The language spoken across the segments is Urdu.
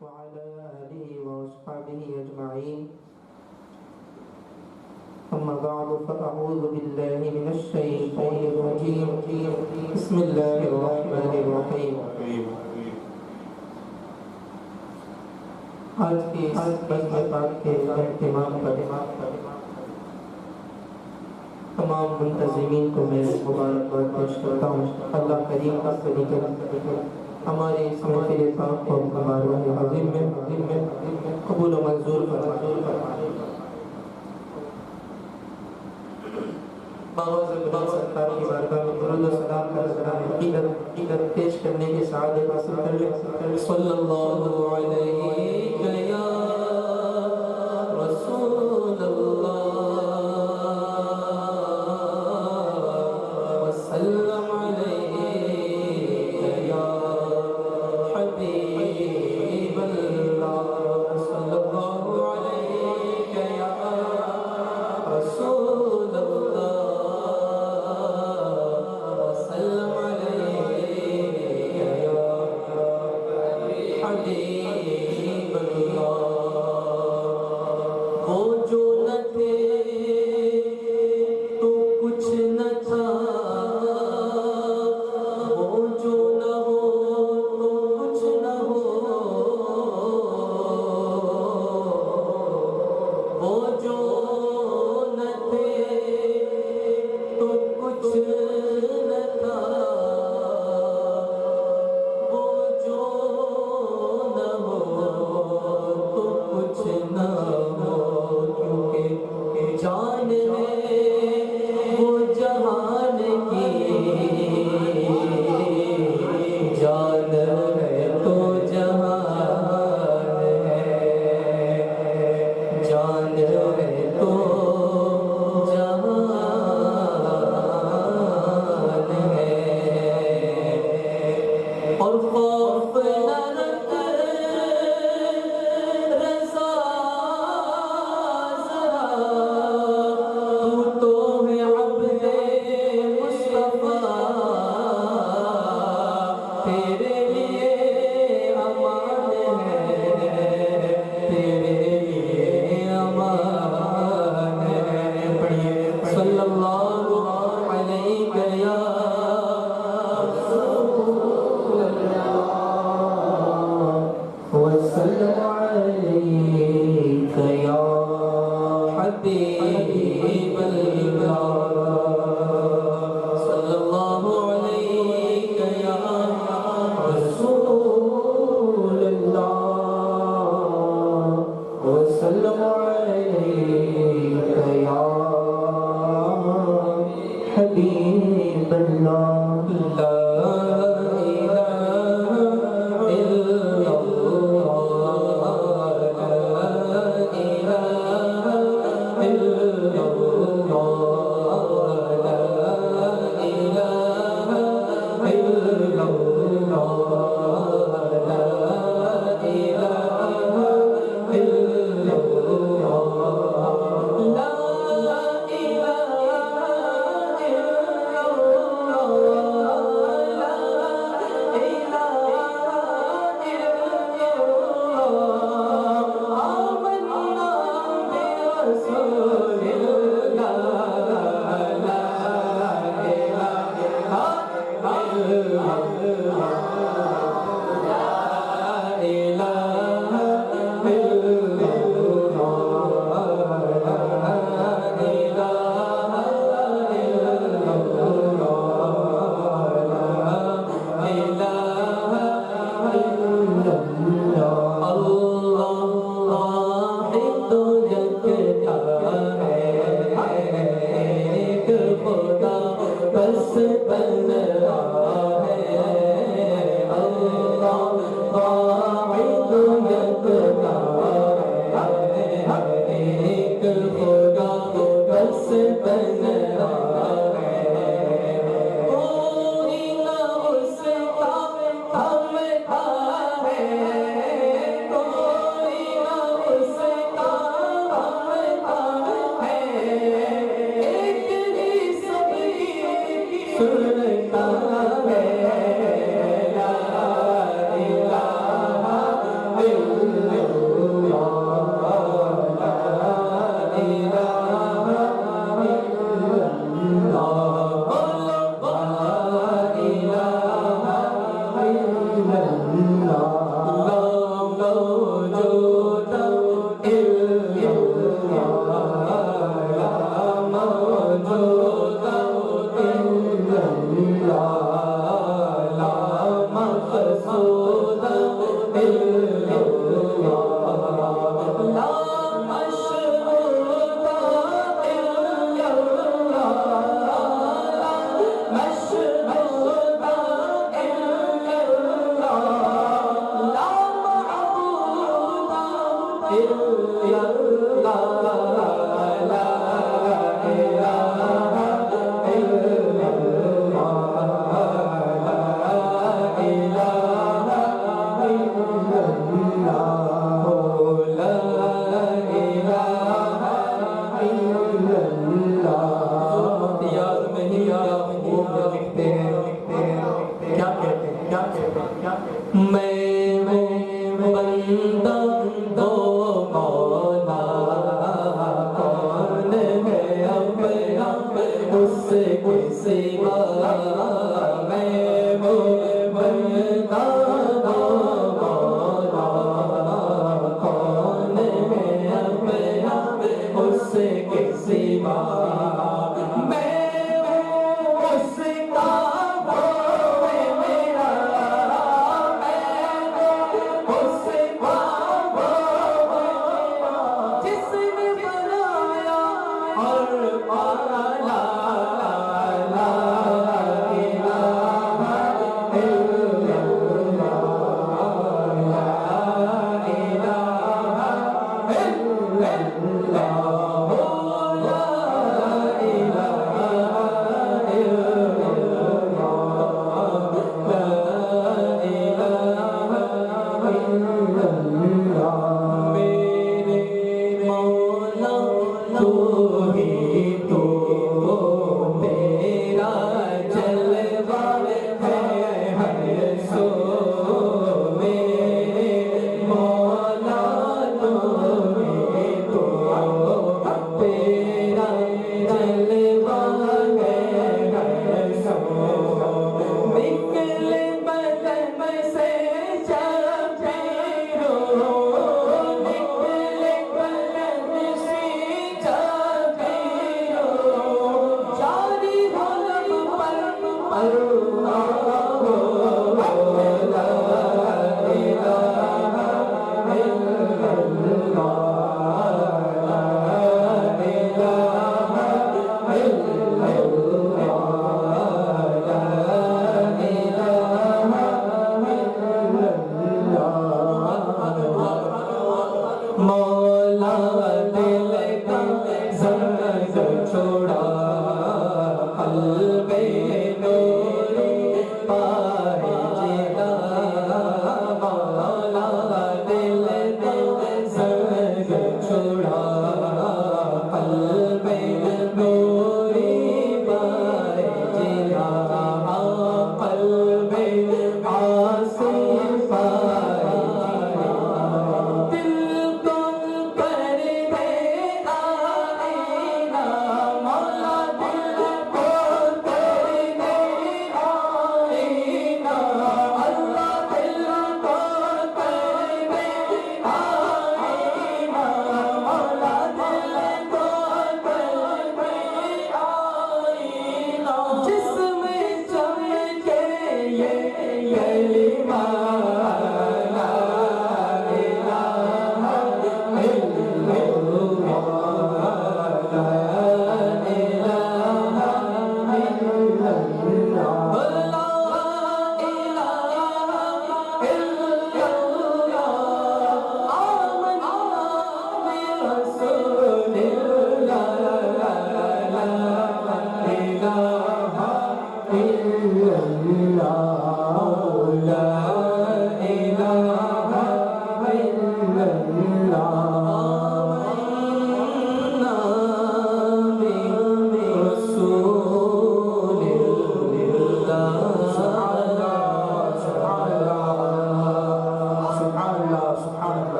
وعلى آله وأصحابه أجمعين. أما بعد فأعوذ بالله من الشيطان الرجيم. بسم الله الرحمن الرحيم. آج کی بزم پاک کے اہتمام پر تمام منتظمین کو میں مبارکباد پیش کرتا ہوں. اللہ کریم کا فضل ہمارے اس محفل پاک کو ہمارے عظیم میں قبول و منظور فرمائے. سرکار کی بارگاہ میں درود و سلام کا حقیقت پیش کرنے کے سعادت حاصل کر لیں. صلی اللہ علیہ یا رسول اللہ وسلم علیہ یا حبیب اللہ. صلی اللہ علیہ یا رسول اللہ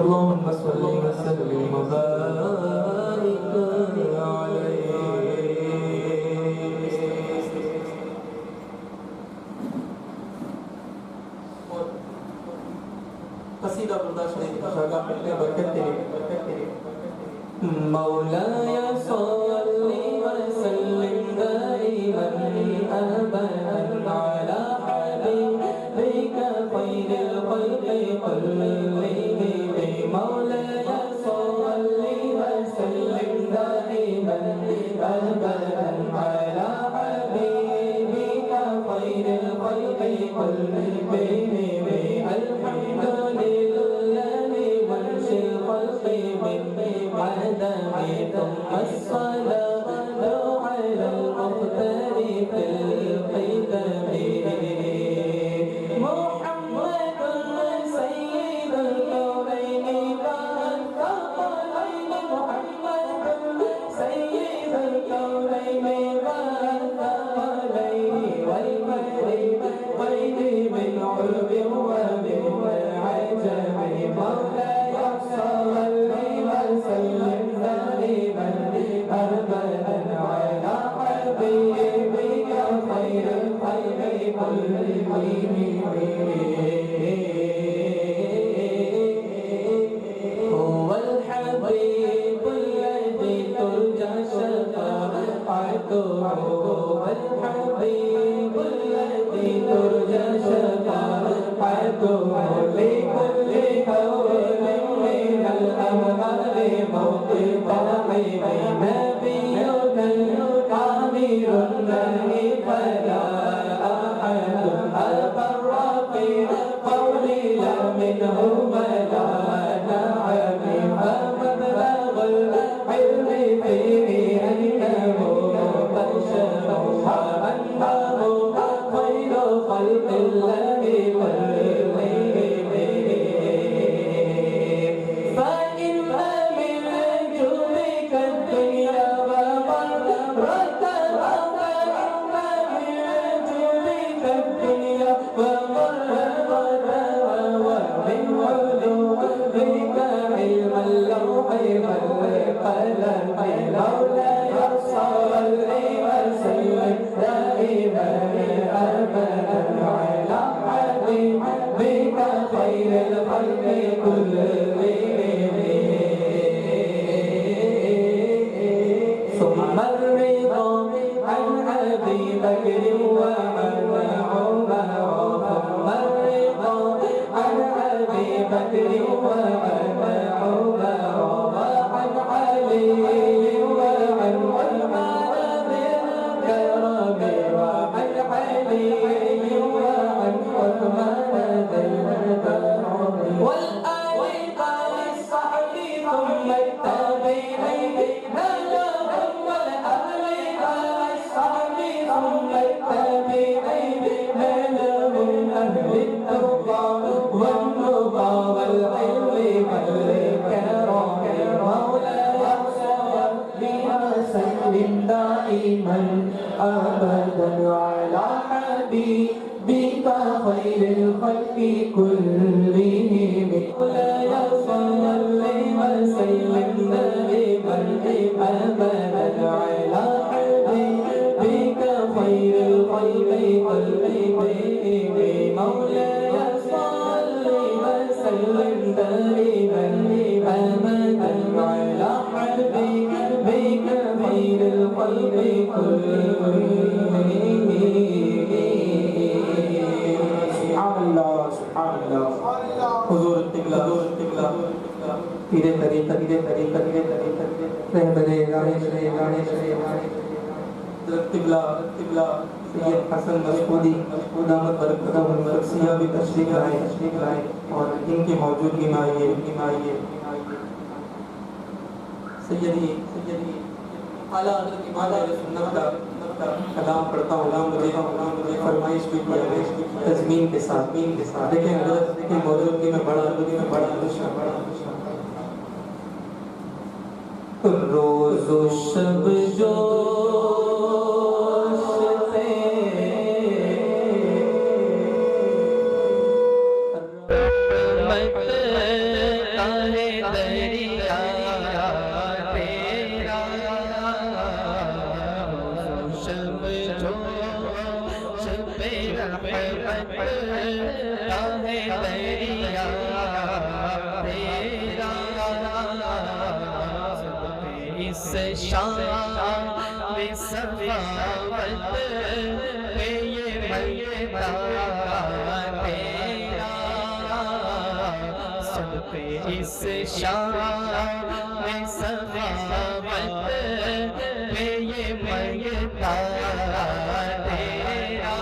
اللهم صل وسلم وبارك عليه. قصیدہ برداشت شاگرد کرتے برکت تیری مولاي صل وسلم دائما ابدا سید حسن مسعودی دامت برکتہ المرثیہ بھی تشریف لائے اور ان کی موجودگی میں آئیے سیدی اعلیٰ حضرت امام اہل سنت کا کلام پڑھتا ہوں مجھے فرمائش بھی تضمین کے ساتھ دیکھیں حضرت کی موجودگی میں بڑا روز و شب اس شام میں سخاوت پہ یہ مرتا تیرا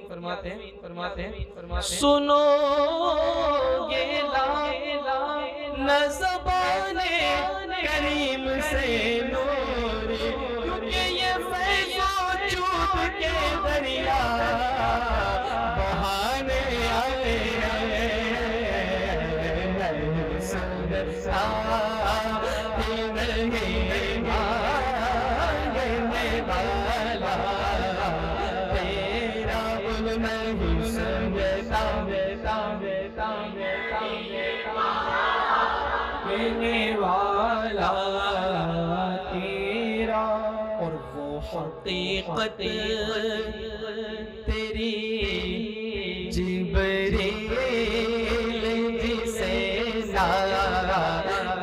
فرماتے ہیں سنو گے نہ زبان کریم سے نور، کیونکہ یہ فیض و جود کے دریا بہانے آئے والا تیرا، اور وہ حقیقت تیری جبریل جسے نہ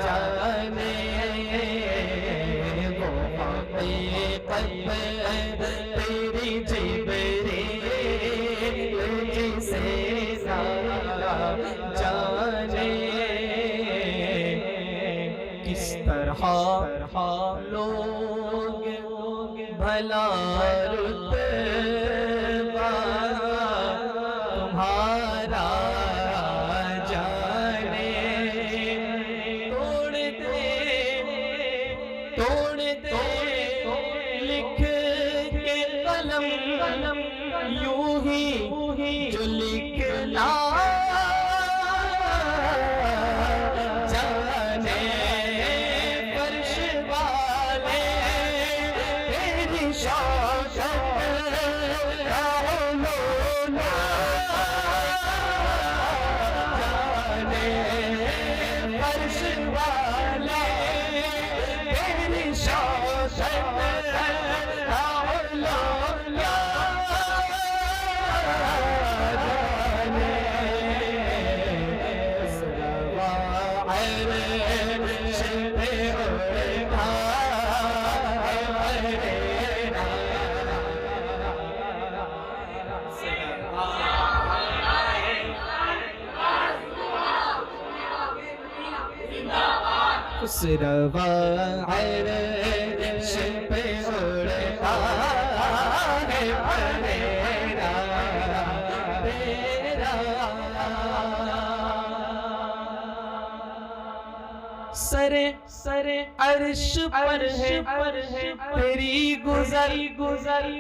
جانے، وہ حقیقت تیری جبریل جسے نہ جانے، کس طرح لوگ بھلا رتبہ تمہارا جانے، توڑتے لکھ کے قلم یوں ہی جو لکھنا اس روا عرش پہ اڑتا ہے پریرا تیرا، سر عرش پر ہے تیری گزر،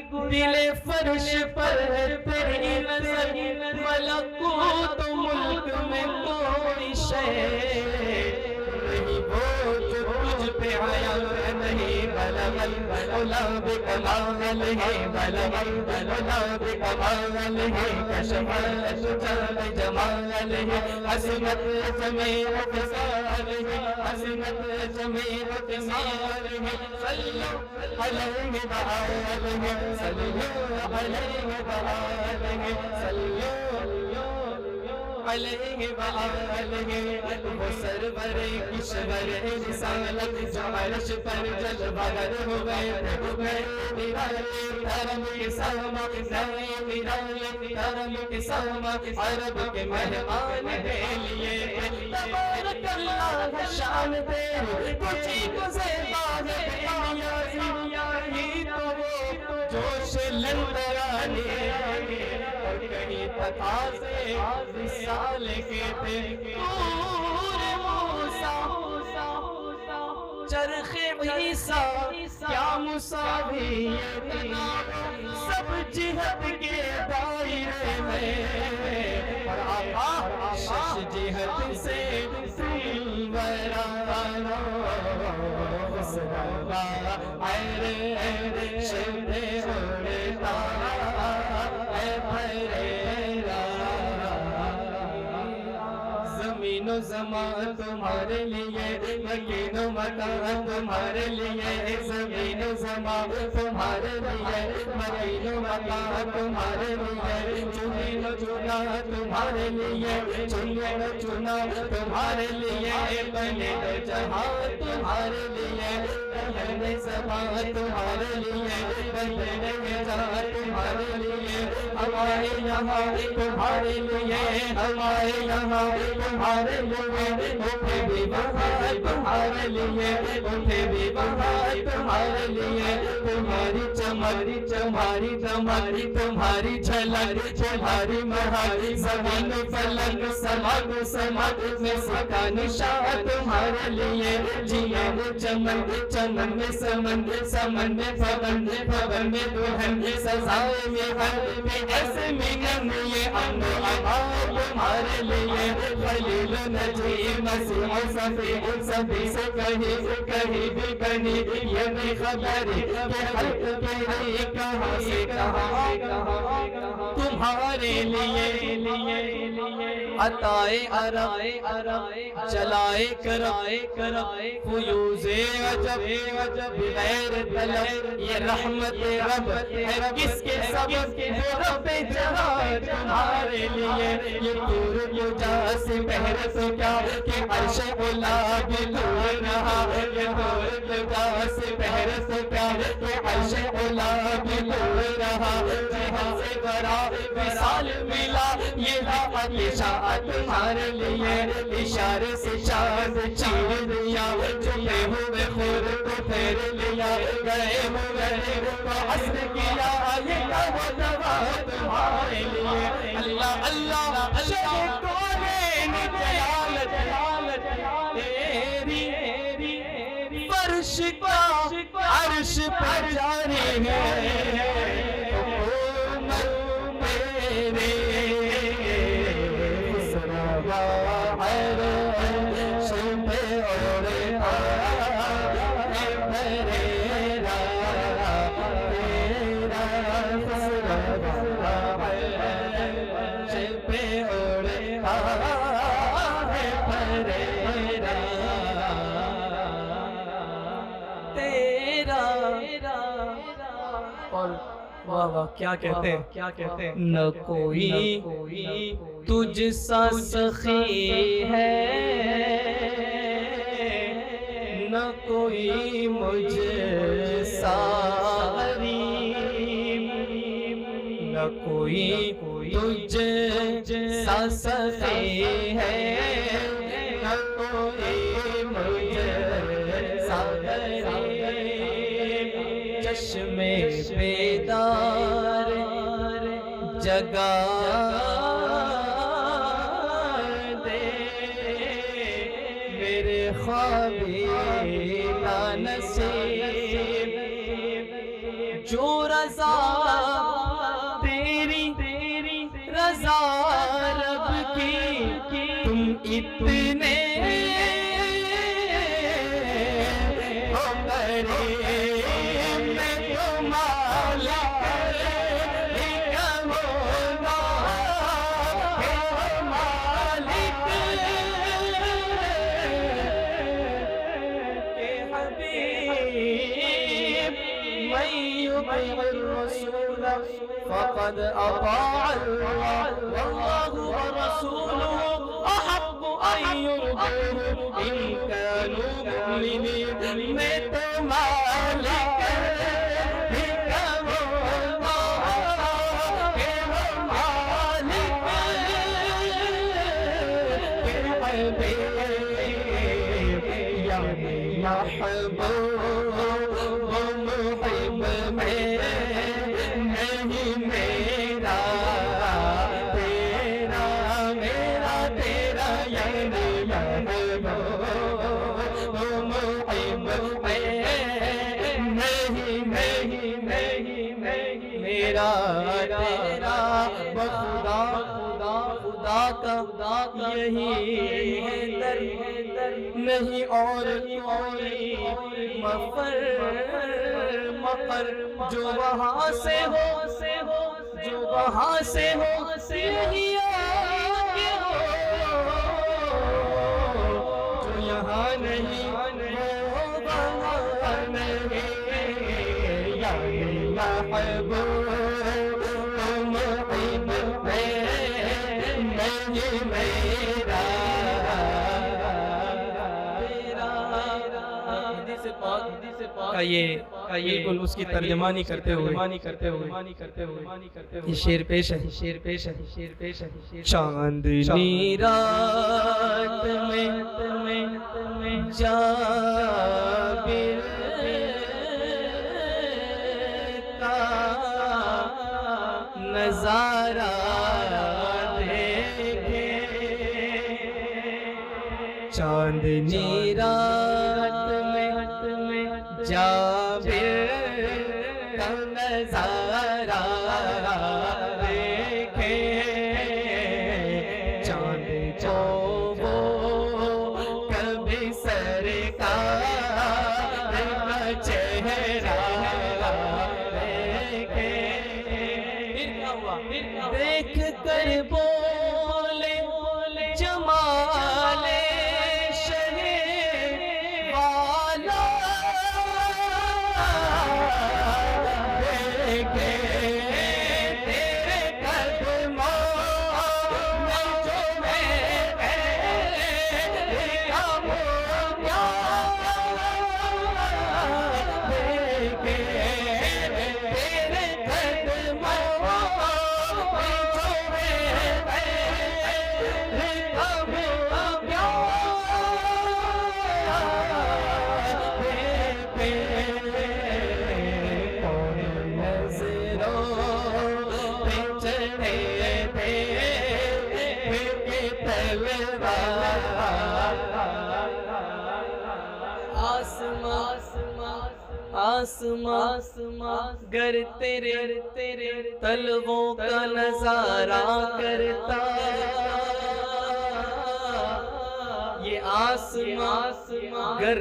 دل فرش پر ہے تیری نظر، ملکوت ملک میں کوئی شے آیا نہیں، بلغ العلا بکمالہ، بلغ العلا بکمالہ، کشف الشجا بجمالہ، عظمت جمیع خصالہ، عظمت جمیع خصالہ، صلو علیہ وآلہ، صلو علیہ وآلہ، صلو علیہ وآلہ، وہ سرور کشور رسالت جو عرش پر جلوہ گر ہوئے تھے، کرم کے ساما، کرم کے ساما، عرب کے مہمان دے لیے، تبارک اللہ شان تیری، کچھی کو زیبا ہے ہی تو وہ جوش لندرانی، کہیں تقاضے وصال کے تھے، نور موسیٰ چرخ عیسیٰ کیا مساویت، سب جہت کے دائرے میں، اور آقا شش جہت سے سنورانا، اس روا عرش پہ اڑتا ہے پریرا، زمین و زمان تمہارے لیے، مکین و مکان تمہارے لیے، زمین و زمان تمہارے لیے، مکین و مکان تمہارے لیے، چنین و چنا تمہارے لیے، چنین و چنا تمہارے لیے، بنے جہاں تمہارے لیے، بنے زبان تمہارے لیے، بنے جہاں تمہارے لیے، ہمارے یہاں تمہارے لیے ہمارے یہاں تمہارے لیے اٹھے بھی بہار تمہارے لیے اٹھے بھی بہار تمہارے لیے تمہاری چمک تمہاری دمک تمہاری جھلک تمہاری مہک زمین فلک سمک سمک میں سکا نشان تمہارے لیے جیے چمن چمن میں سمن سمن میں پون پون میں دلہن سزائے میں ہر میں ایسے مگن یہ امن و امان تمہارے لیے خلیل نجی مسیح صفی صفی سے کہیں کہیں بھی کہیں یہ نہیں خبر کہ حق تیری کہاں سے کہاں تمہارے لیے عطائے عرائے چلائے کرائے فیوز عجب غیر طلب یہ رحمت رب ہے کس کے سبب وہ رب جہاں تمہارے لیے یہ دور لجا سے بہر تو کیا کہ عرش اولا بھی دور رہا یہ دور لجا سے بہر تو کیا کہ عرش اولا بھی دور رہا جہاں سے برا وصال ملا یہ دعوت شاہ تمہارے لیے اشارے سے چاند چیر دیا چھپے ہوئے خود کو پھیر لیا گئے ہوئے کو حسن کیا یہ وہ دوا تمہارے لیے اللہ اللہ شہید کونین جلالت تیری فرش کا عرش پر جاری ہے کیا کہتے ہیں نہ کوئی تجھ سا سخی ہے نہ کوئی مجھ سا غریب نہ کوئی تجھ سا سخی ہے نہ کوئی مجھ سا غریب چشم بیدار جگا دے میرے خوابی کا نصیب جو رضا تیری رضا رب کی تم اتنے ہو فقد أطاع الله والله ورسوله أحب أن يرضوه إن كانوا مؤمنين میں تو مالک یہی ہے در نہیں اور کوئی مفر مفر جو وہاں سے ہو جو وہاں سے ہو یہی آگے ہو جو یہاں نہیں وہ وہاں نہیں یا محبوب آئیے بالکل اس کی ترجمانی کرتے ہوئے یہ شعر پیش ہے چاندنی رات میں جابر کا نظارہ دیکھے چاندنی رات میں جابر کا نظارہ دیکھے چاند کو وہ کبھی سرکار کا چہرہ دیکھے دیکھ کر بولے جمال آسمان گر تیرے طلبوں کا نظارہ کرتا یہ آسمان گر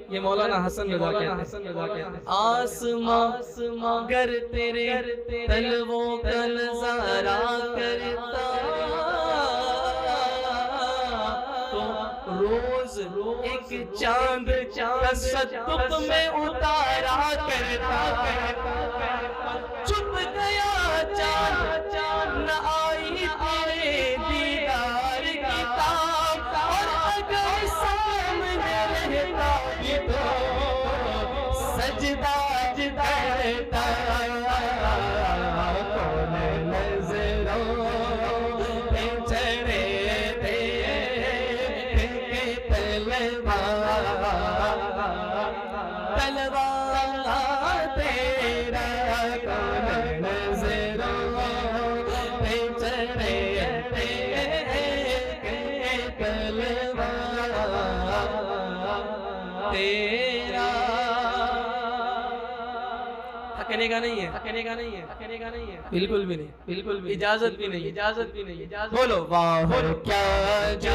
یہ مولانا حسن رضا کہتے ہیں آسمان گر تیرے طلبوں کا نظارہ کرتا روز ایک چاند تصدق میں اتارا کرتا چھپ گیا چاند نہ آئی تیرے دیدار کی تاب اور اگر سامنے رہتا بھی تو سجدہ کرتا کون نظروں پہ چڑھے تھے تلوار تیرا کون نظروں پہ چڑھے تلوار تیرا تھکنے کا نہیں ہے بالکل بھی نہیں اجازت بھی نہیں بولو واہ کیا جو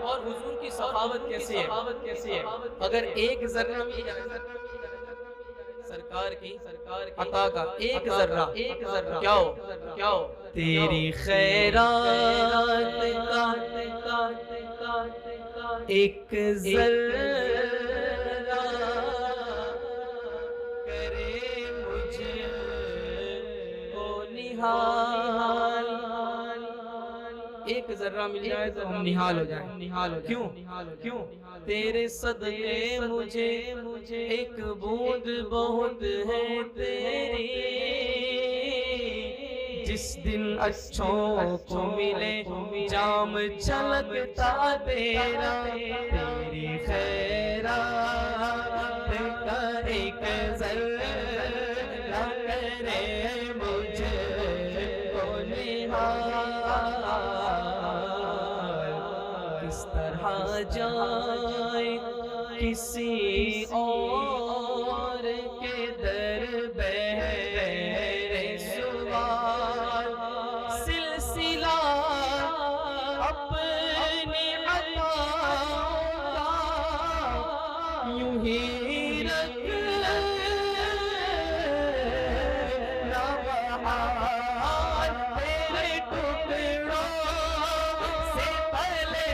اور حضور کی صحابت کیسی ہے اگر ایک ذرہ بھی سرکار کی عطا کا ایک ذرہ کیا ہو تیری خیرات کا ایک ذرہ کرے مجھ کو نہال ایک ذرہ مل جائے تو ہم نہال ہو جائیں کیوں تیرے صدقے مجھے ایک بوند بہت ہے تیری جس دن اچھوں کو ملے جام چھلکتا تیرا تیری خیرات کا ایک ذرہ کرے مجھ کو نہال کس طرح جائے کسی اور کے در بہر سوال سلسلہ اپنی عطاؤں کا یوں ہی رکھنا بحال تیرے ٹکڑوں سے پلے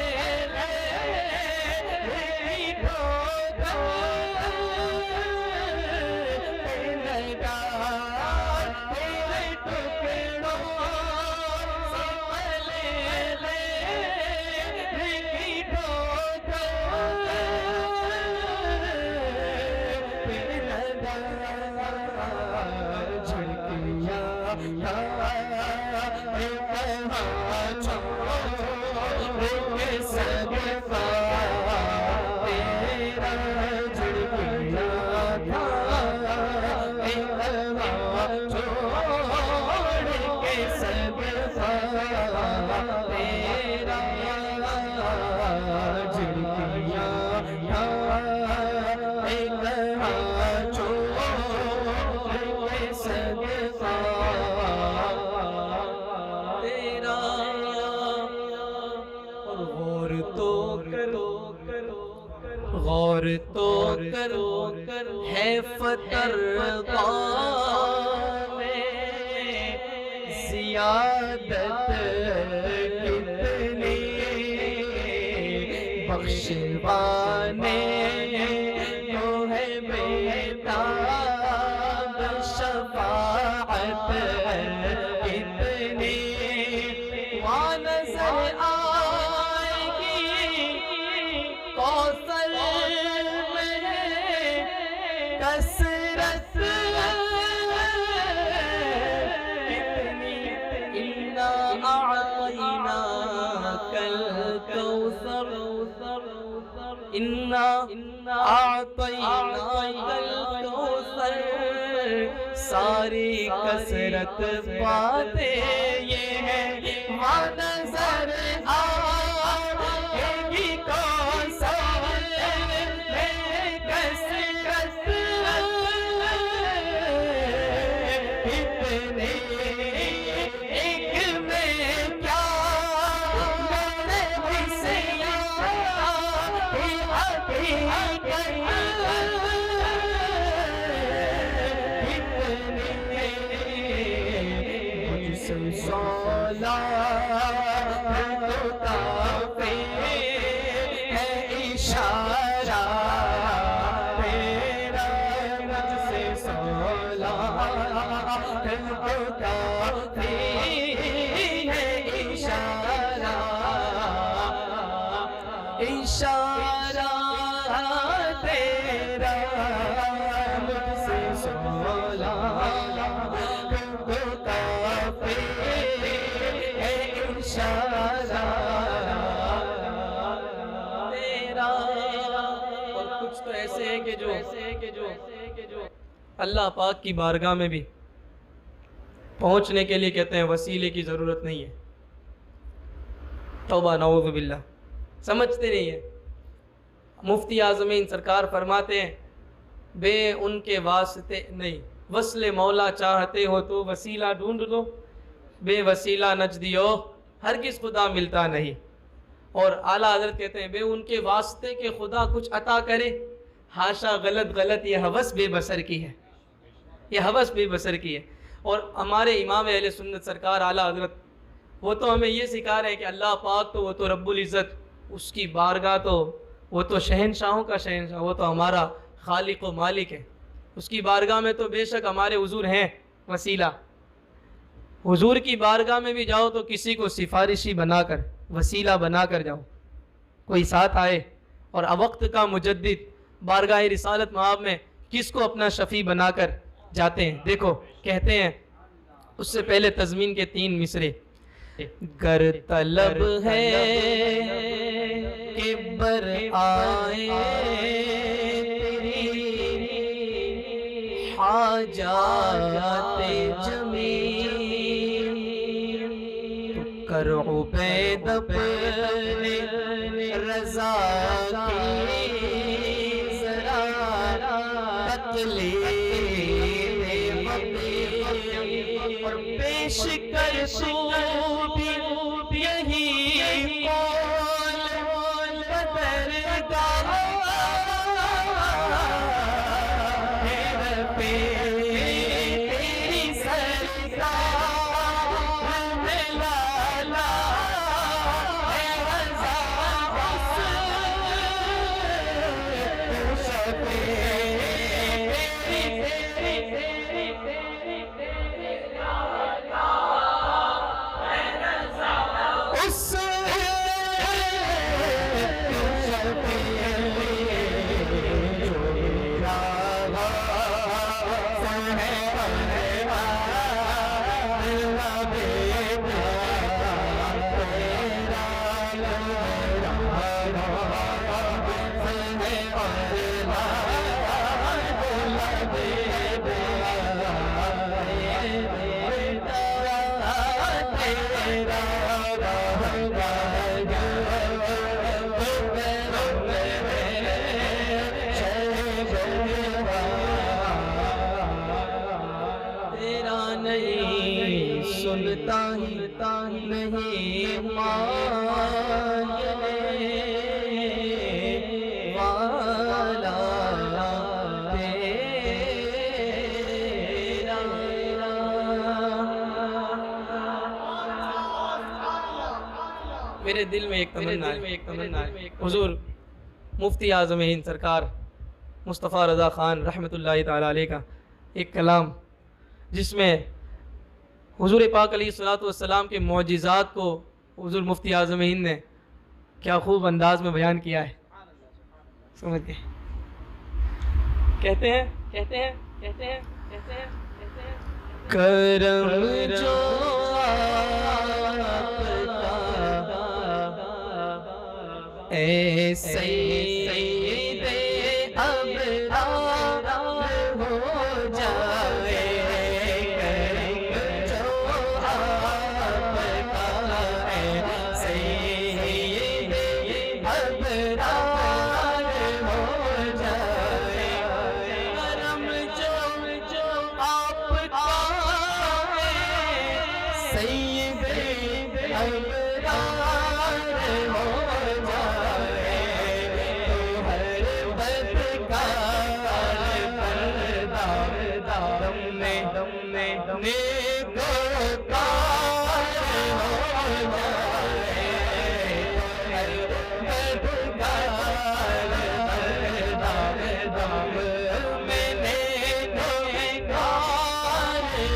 غور تو کر ہے فترقہ میں زیادت کتنی بخشوانے کو ہے بیتاب شفاعت کتنی وہاں نظر آئے گی کوثر میں کثرت کتنی انا اعطیناک الکوثر انا اعطیناک الکوثر ساری کثرت باتیں یہ ہیں وہاں نظر آئے گی کوثر میں کثرت کتنی ایک میں کیا میرے اشارہ تیرا مجھ سے سولا تو کافی ہے اشارہ تیرا اور کچھ تو ایسے ہے کہ جو اللہ پاک کی بارگاہ میں بھی پہنچنے کے لیے کہتے ہیں وسیلے کی ضرورت نہیں ہے. توبہ نعوذ باللہ. سمجھتے نہیں ہیں. مفتی اعظمین سرکار فرماتے ہیں بے ان کے واسطے نہیں، وصل مولا چاہتے ہو تو وسیلہ ڈھونڈ دو، بے وسیلہ نجدیو ہرگز خدا ملتا نہیں. اور اعلیٰ حضرت کہتے ہیں بے ان کے واسطے کہ خدا کچھ عطا کرے، حاشا غلط یہ ہوس بے بصر کی ہے، یہ ہوس بے بصر کی ہے. اور ہمارے امام اہل سنت سرکار اعلیٰ حضرت وہ تو ہمیں یہ سکھا رہے ہیں کہ اللہ پاک تو وہ تو رب العزت، اس کی بارگاہ تو وہ تو شہنشاہوں کا شہنشاہ، وہ تو ہمارا خالق و مالک ہے. اس کی بارگاہ میں تو بے شک ہمارے حضور ہیں وسیلہ. حضور کی بارگاہ میں بھی جاؤ تو کسی کو سفارشی بنا کر، وسیلہ بنا کر جاؤ، کوئی ساتھ آئے. اور وقت کا مجدد بارگاہ رسالت مآب میں کس کو اپنا شفیع بنا کر جاتے ہیں؟ دیکھو کہتے ہیں اس سے پہلے تضمین کے 3 مصرے. گر طلب ہے کہ بر آئے تیری حاجات جمیع، تو کر عبید اپنے رضا کی ذرا تکلیف اور پیش کر تو بھی یہی قول بدرگاہ ہے پہ تیری سرکار میں لالا ہے رضا بس تو شفیع سنتا ہی نہیں مانگنے والا میرے دل میں ایک تمنا ہے حضور مفتی اعظم ہند سرکار مصطفیٰ رضا خان رحمۃ اللہ تعالیٰ علیہ کا ایک کلام، جس میں حضور پاک علیہ الصلوۃ والسلام کے معجزات کو حضور مفتی اعظم ہند نے کیا خوب انداز میں بیان کیا ہے. سمجھ گئے؟ کہتے ہیں کرم جو اے سید ابرار ہو جائے، کرم جو آپ کا اے سید ابرار ہو جائے، کرم جو آپ کا اے سید ابرار ہو جائے، تو ہر بدکار پردہ تم نے نیکوکار ہو جائے، ہر بدکار پردہ تم میں نیکوکار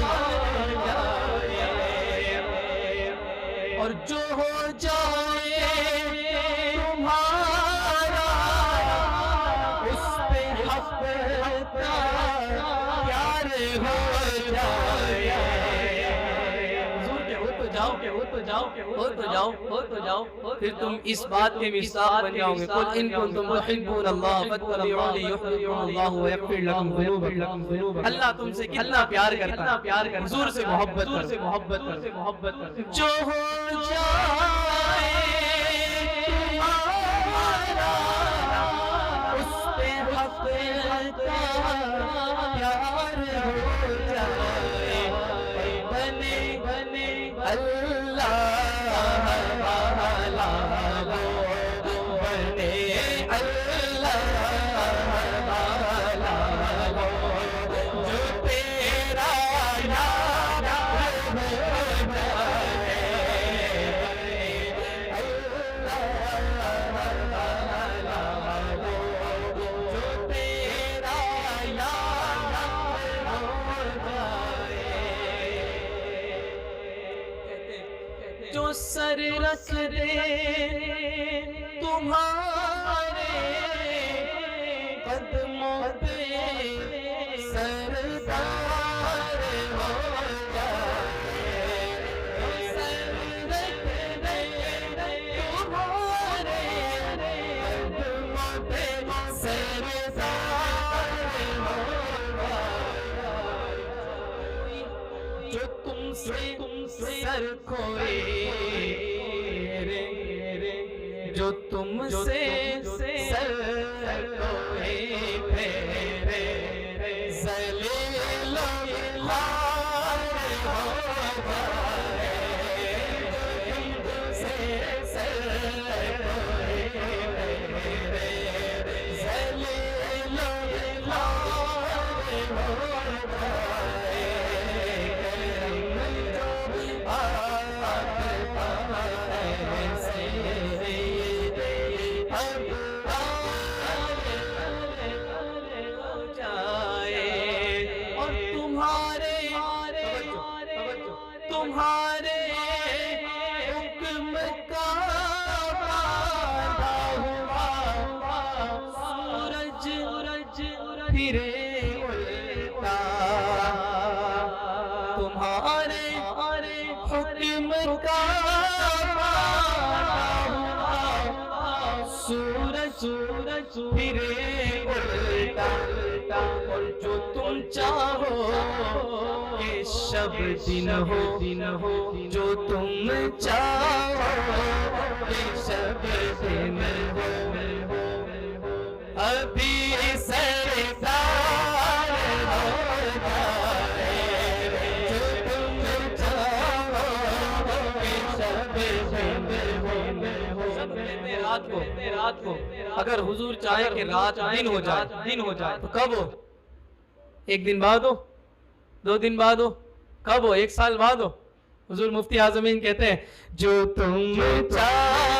ہو جائے، اور جو ہو جائے تمہارا اس پہ حق کا پیار ہو جائے، حضور کے ہو تو جاؤ پھر تم اس بات کے مصداق بن جاؤ گے. قل ان کنتم تحبون اللہ فاتبعونی یحببکم اللہ ویغفر لکم ذنوبکم. اللہ تم سے کتنا پیار کرتا ہے، حضور سے محبت کرو. جو ہو جائے تمہارا اس پہ حق کا پیار ہو جائے، بنے اللہ والا ہو، بنے اللہ والا ہو، جو تیرا یار ہو جائے، اللہ والا ہو، جو تیرا یار ہو جائے. جو سر رکھ دے تمہارے قدموں پہ سردار ہو جائے، جو سر رکھ دے تمہارے قدموں پہ سردار ہو جائے، جو تم سے سر کھوئے جو تم سے سر کھوئے پھیرے ذلیل و خوار ہو جائے، جو تم سے سر کھوئے پھیرے ذلیل و خوار ہو جائے، تمہارے حکم کا باندھا ہوا سورج پھرے الٹا، تمہارے حکم کا باندھا ہوا سورج پھرے الٹا، اور جو تم چاہو کہ شب دن ہو، جو تم چاہو کہ شب دن ہو، ابھی سردار ہو جائے، جو تم چاہو کہ شب دن ہو. رات کو اگر حضور چاہے کہ رات دن ہو جائے تو کب ہو؟ ایک دن بعد ہو، 2 دن بعد ہو، کب ہو؟ 1 سال بعد ہو. حضور مفتی اعظم ہند کہتے ہیں جو تم چاہو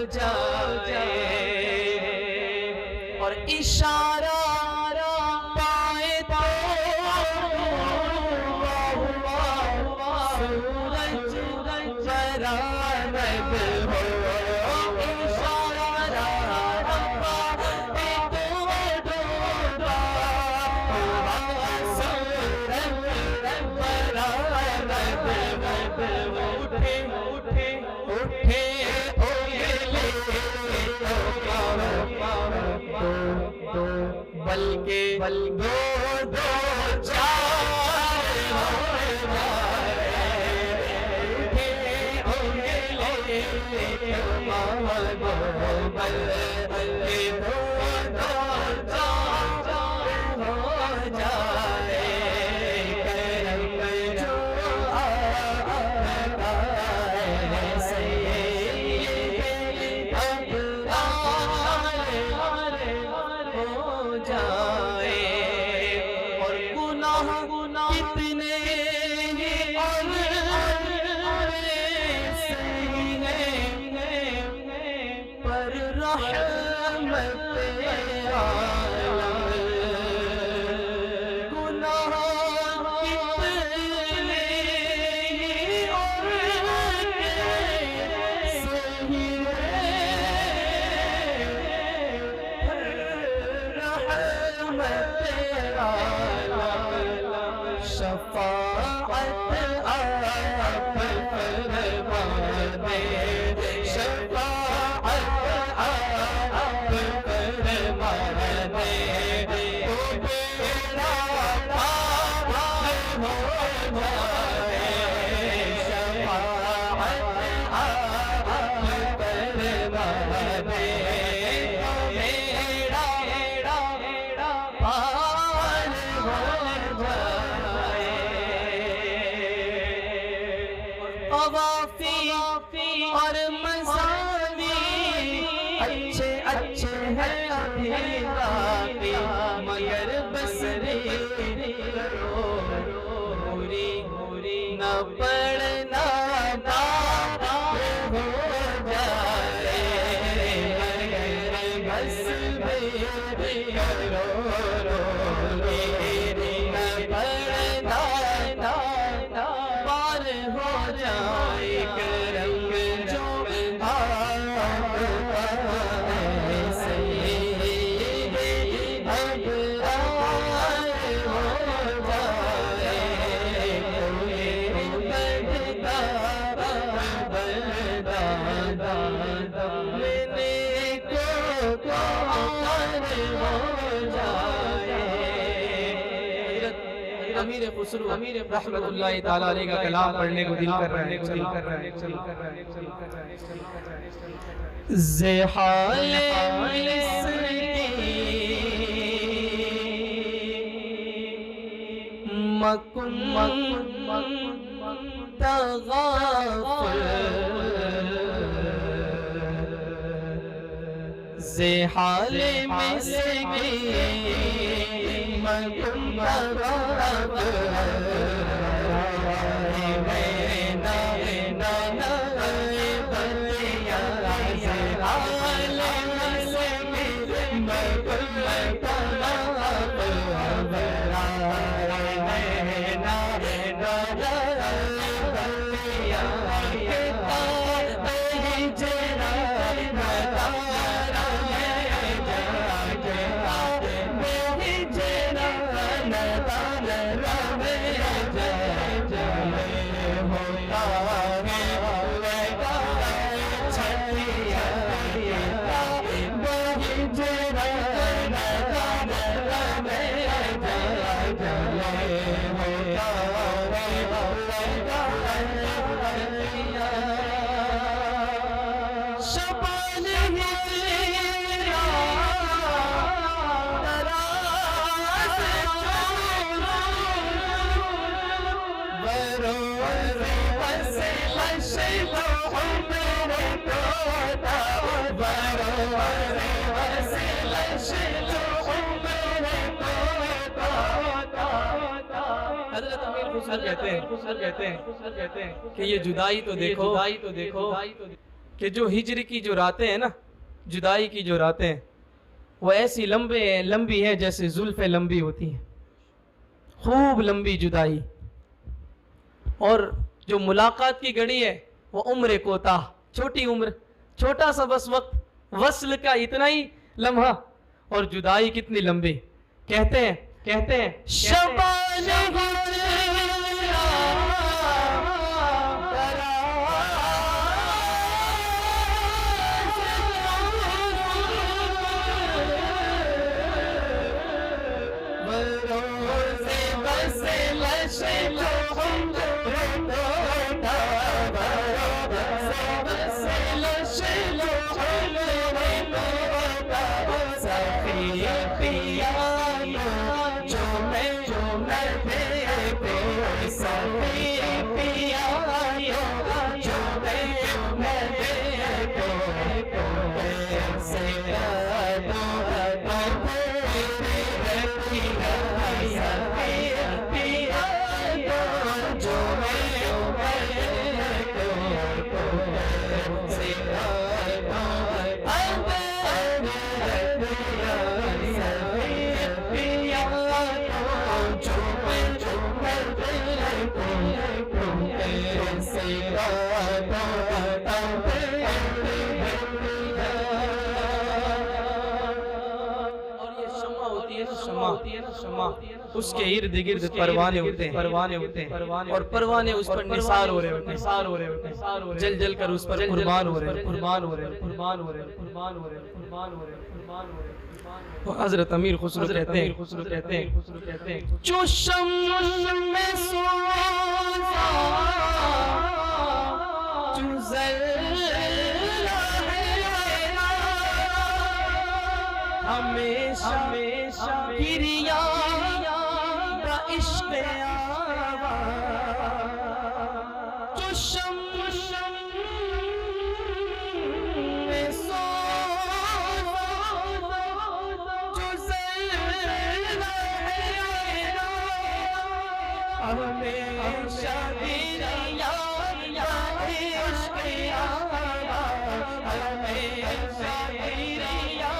جائے اور اشارہ پائے تو سورج برآمد ہو بلکہ دو چار ہو اور مزاوی اچھے اچھے ہیں ابھی باقی مگر بس کرو موری نہ پڑھنا ہو جائے بس کرو نہ پڑھنا پار ہو جائے کرم جو امیر خسرو رحمت اللہ تعالیٰ علیہ کا کلام پڑھنے کو دل کر رہے ہیں زحال مصر کی مکن تغافل زحال مصر کی مکن کہتے ہیں کہ یہ جدائی تو دیکھو کہ جو ہجر کی جو راتیں ہیں نا، جدائی کی جو راتیں ہیں، وہ ایسی لمبی ہے جیسے زلفیں لمبی ہوتی ہیں، خوب لمبی جدائی. اور جو ملاقات کی گھڑی ہے وہ عمر کوتاہ، چھوٹی عمر، چھوٹا سا بس وقت، وصل کا اتنا ہی لمحہ، اور جدائی کتنی لمبی. کہتے ہیں شبان اس کے ارد گرد پروانے ہوتے ہیں اور پروانے اس پر نثار ہو رہے ہوتے ہیں، جل جل کر اس پر قربان ہو رہے ہیں. حضرت امیر خسرو کہتے ہیں جو شمع میں سوزا جو ذرہ ہمیشہ گریا با عشق آوا، جو شمع میں سوزا جو ذرہ ہمیشہ گریا با عشق آوا، ہمیشہ گریا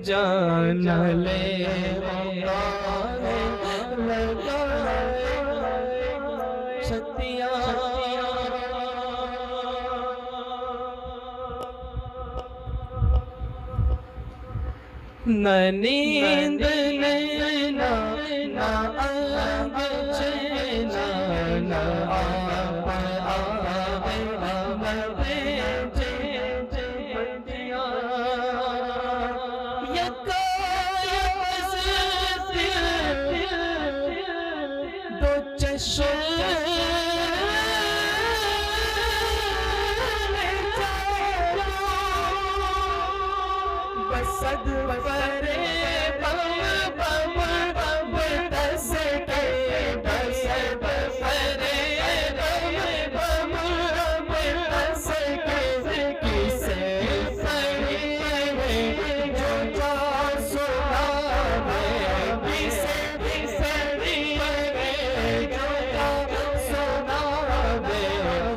جان لے ستیا نہ نیند نہ آنگ چینا نہ آپ آوے نہ بھیجے بندیاں یکایک دو چشم صد پرے بم بم بم دس کے بس پرے بم بم بم دس کے کسے پڑھی جو جا سناوے کسے پڑھی جو جا سناوے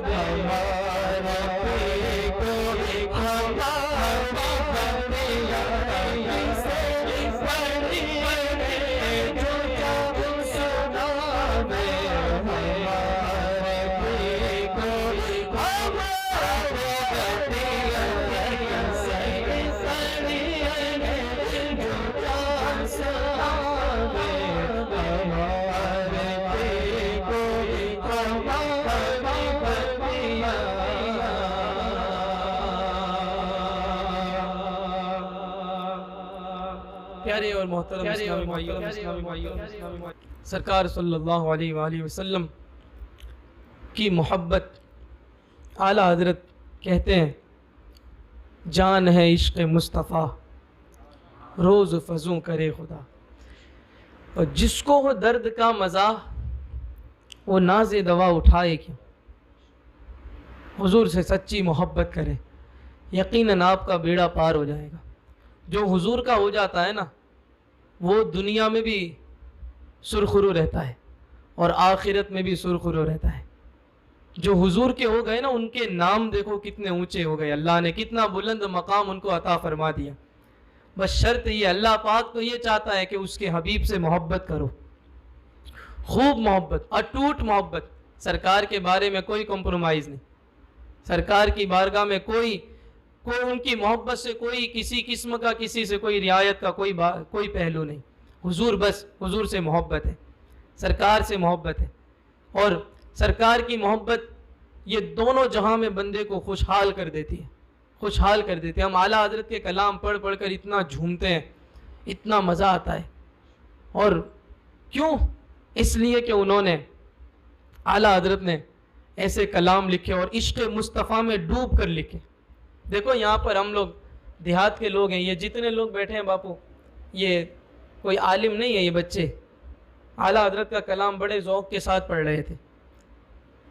ہمارا پی کو پیارے اور محترم اسلامی بھائیوں، سرکار صلی اللہ علیہ وآلہ وسلم کی محبت اعلیٰ حضرت کہتے ہیں جان ہے عشق مصطفیٰ روز فزوں کرے خدا، اور جس کو ہو درد کا مزہ وہ ناز دوا اٹھائے کیوں، حضور سے سچی محبت کرے یقیناً آپ کا بیڑا پار ہو جائے گا۔ جو حضور کا ہو جاتا ہے نا وہ دنیا میں بھی سرخرو رہتا ہے اور آخرت میں بھی سرخرو رہتا ہے۔ جو حضور کے ہو گئے نا ان کے نام دیکھو کتنے اونچے ہو گئے، اللہ نے کتنا بلند مقام ان کو عطا فرما دیا۔ بس شرط یہ اللہ پاک تو یہ چاہتا ہے کہ اس کے حبیب سے محبت کرو، خوب محبت، اٹوٹ محبت، سرکار کے بارے میں کوئی کمپرومائز نہیں، سرکار کی بارگاہ میں کوئی ان کی محبت سے کوئی کسی قسم کا کسی سے کوئی رعایت کا کوئی پہلو نہیں۔ حضور بس حضور سے محبت ہے، سرکار سے محبت ہے، اور سرکار کی محبت یہ دونوں جہاں میں بندے کو خوشحال کر دیتی ہے، خوشحال کر دیتی ہے۔ ہم اعلیٰ حضرت کے کلام پڑھ پڑھ کر اتنا جھومتے ہیں، اتنا مزہ آتا ہے، اور کیوں؟ اس لیے کہ انہوں نے اعلیٰ حضرت نے ایسے کلام لکھے اور عشق مصطفیٰ میں ڈوب کر لکھے۔ دیکھو یہاں پر ہم لوگ دیہات کے لوگ ہیں، یہ جتنے لوگ بیٹھے ہیں باپو یہ کوئی عالم نہیں ہے، یہ بچے اعلیٰ حضرت کا کلام بڑے ذوق کے ساتھ پڑھ رہے تھے۔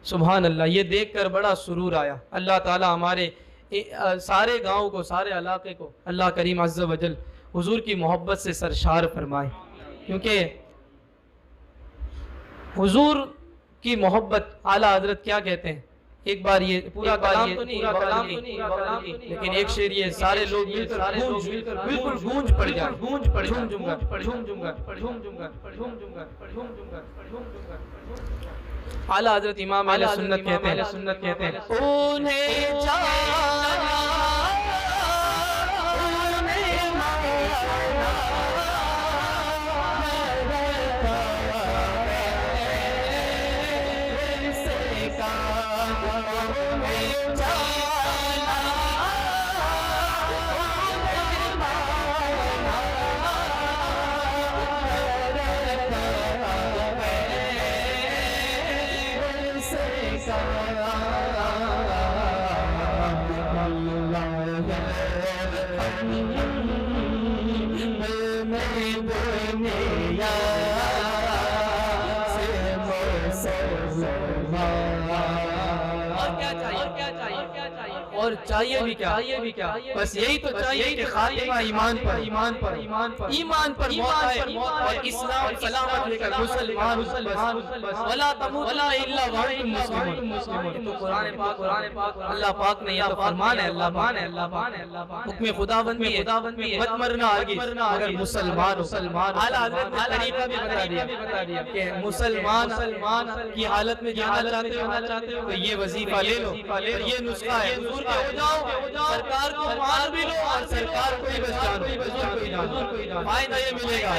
سبحان اللہ، یہ دیکھ کر بڑا سرور آیا۔ اللہ تعالی ہمارے سارے گاؤں کو، سارے علاقے کو اللہ کریم عز و جل حضور کی محبت سے سرشار فرمائے، کیونکہ حضور کی محبت اعلیٰ حضرت کیا کہتے ہیں؟ ایک بار یہ پورا کلام تو نہیں لیکن ایک شعر یہ سارے لوگ مل کر بالکل گونج پڑ جائیں، گونج پڑ جھوم جھوم اعلیٰ حضرت امام اہل سنت کہتے ہیں انہیں جانا اور چاہیے بھی کیا، بس یہی تو چاہیے کہ خاتمہ ایمان پر موت آئے اور اسلام سلامت لے کر مسلمان ولا تموتن الا وانتم مسلمون۔ تو قرآن پاک اللہ پاک نے یہ فرمان ہے، اللہ حکم خداوند بھی ہے مت مرنا اگر مسلمان ہو۔ اعلیٰ حضرت نے طریقہ بھی بتا دیا کہ مسلمان کی حالت میں جانا چاہتے ہو تو یہ وظیفہ لے لو، یہ نسخہ ہے، حضور کے سرکار کو مان بھی لو اور سرکار کو ہی بس جانو، حضور کو ہی جانو، فائدہ یہ ملے گا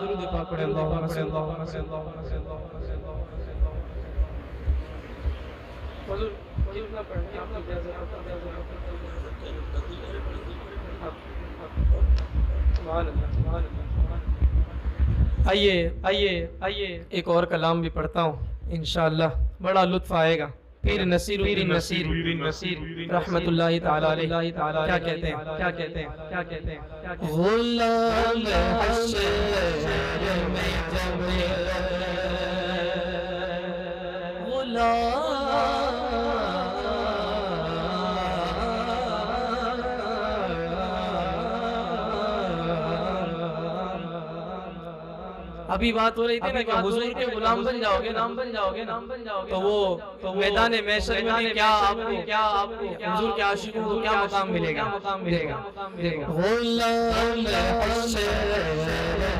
درود پاک پڑھیں اللہم صلی اللہ علیہ وسلم۔ حضور کتنا پڑھیں آپ کی اجازت؟ آئیے ایک اور کلام بھی پڑھتا ہوں انشاءاللہ، بڑا لطف آئے گا۔ پیر نصیر رحمت اللہ تعالی علیہ کیا کہتے ہیں؟ غلام حشر میں جب ابھی بات ہو رہی تھی نا کہ حضور کے غلام بن جاؤ گے تو وہ میدان محشر میں کیا آپ کو حضور کے عاشقوں کو کیا مقام ملے گا؟ غلام حشر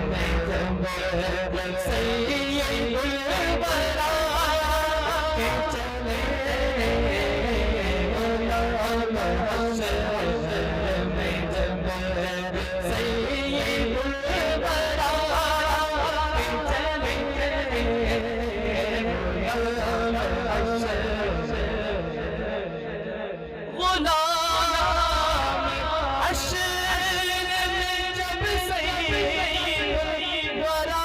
میں جب سید الورا چلے، غلام حشر میں جب سید الورا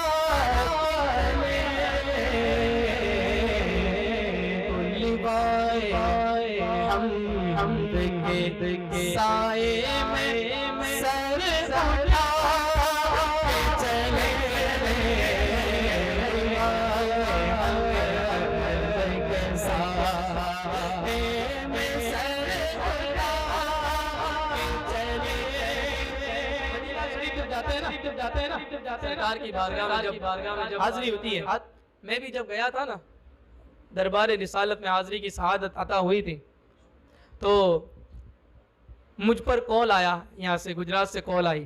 سرکار کی بارگاہ میں جب حاضری ہوتی ہے، میں بھی جب گیا تھا نا دربار رسالت میں حاضری کی سعادت عطا ہوئی تھی، تو مجھ پر کال آیا، یہاں سے گجرات سے کال آئی،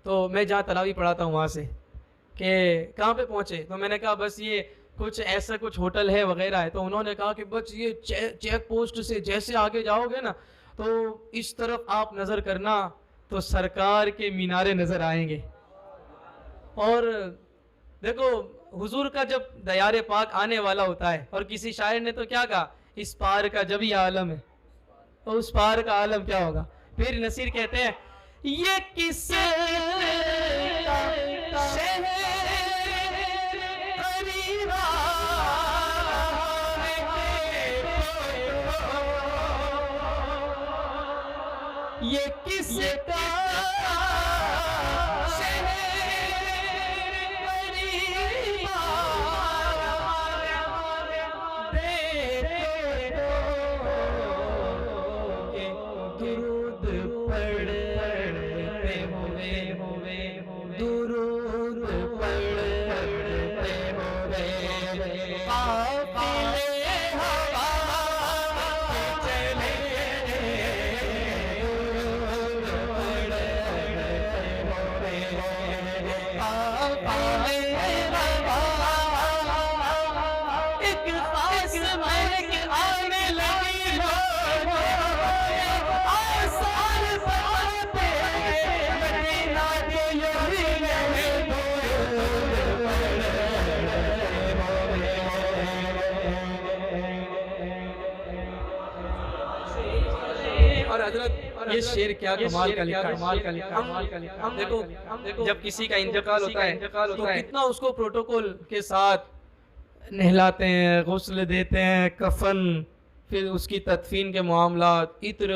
تو میں جہاں تراویح پڑھاتا ہوں وہاں سے کہ کہاں پہ پہنچے، تو میں نے کہا بس یہ کچھ ہوٹل ہے وغیرہ ہے، تو انہوں نے کہا کہ بس یہ چیک پوسٹ سے جیسے آگے جاؤ گے نا تو اس طرف آپ نظر کرنا تو سرکار کے مینارے نظر آئیں گے۔ اور دیکھو حضور کا جب دیار پاک آنے والا ہوتا ہے، اور کسی شاعر نے تو کیا کہا، اس پار کا جب ہی عالم ہے، تو اس پار کا عالم کیا ہوگا؟ پھر نصیر کہتے ہیں یہ کس یہ کس کا یہ شعر کیا کمال کا لکھا ہے۔ دیکھو جب کسی کا انتقال ہوتا ہے تو کتنا اس کو پروٹوکول کے ساتھ نہلاتے ہیں، غسل دیتے ہیں، کفن، پھر اس کی تدفین کے معاملات، عطر،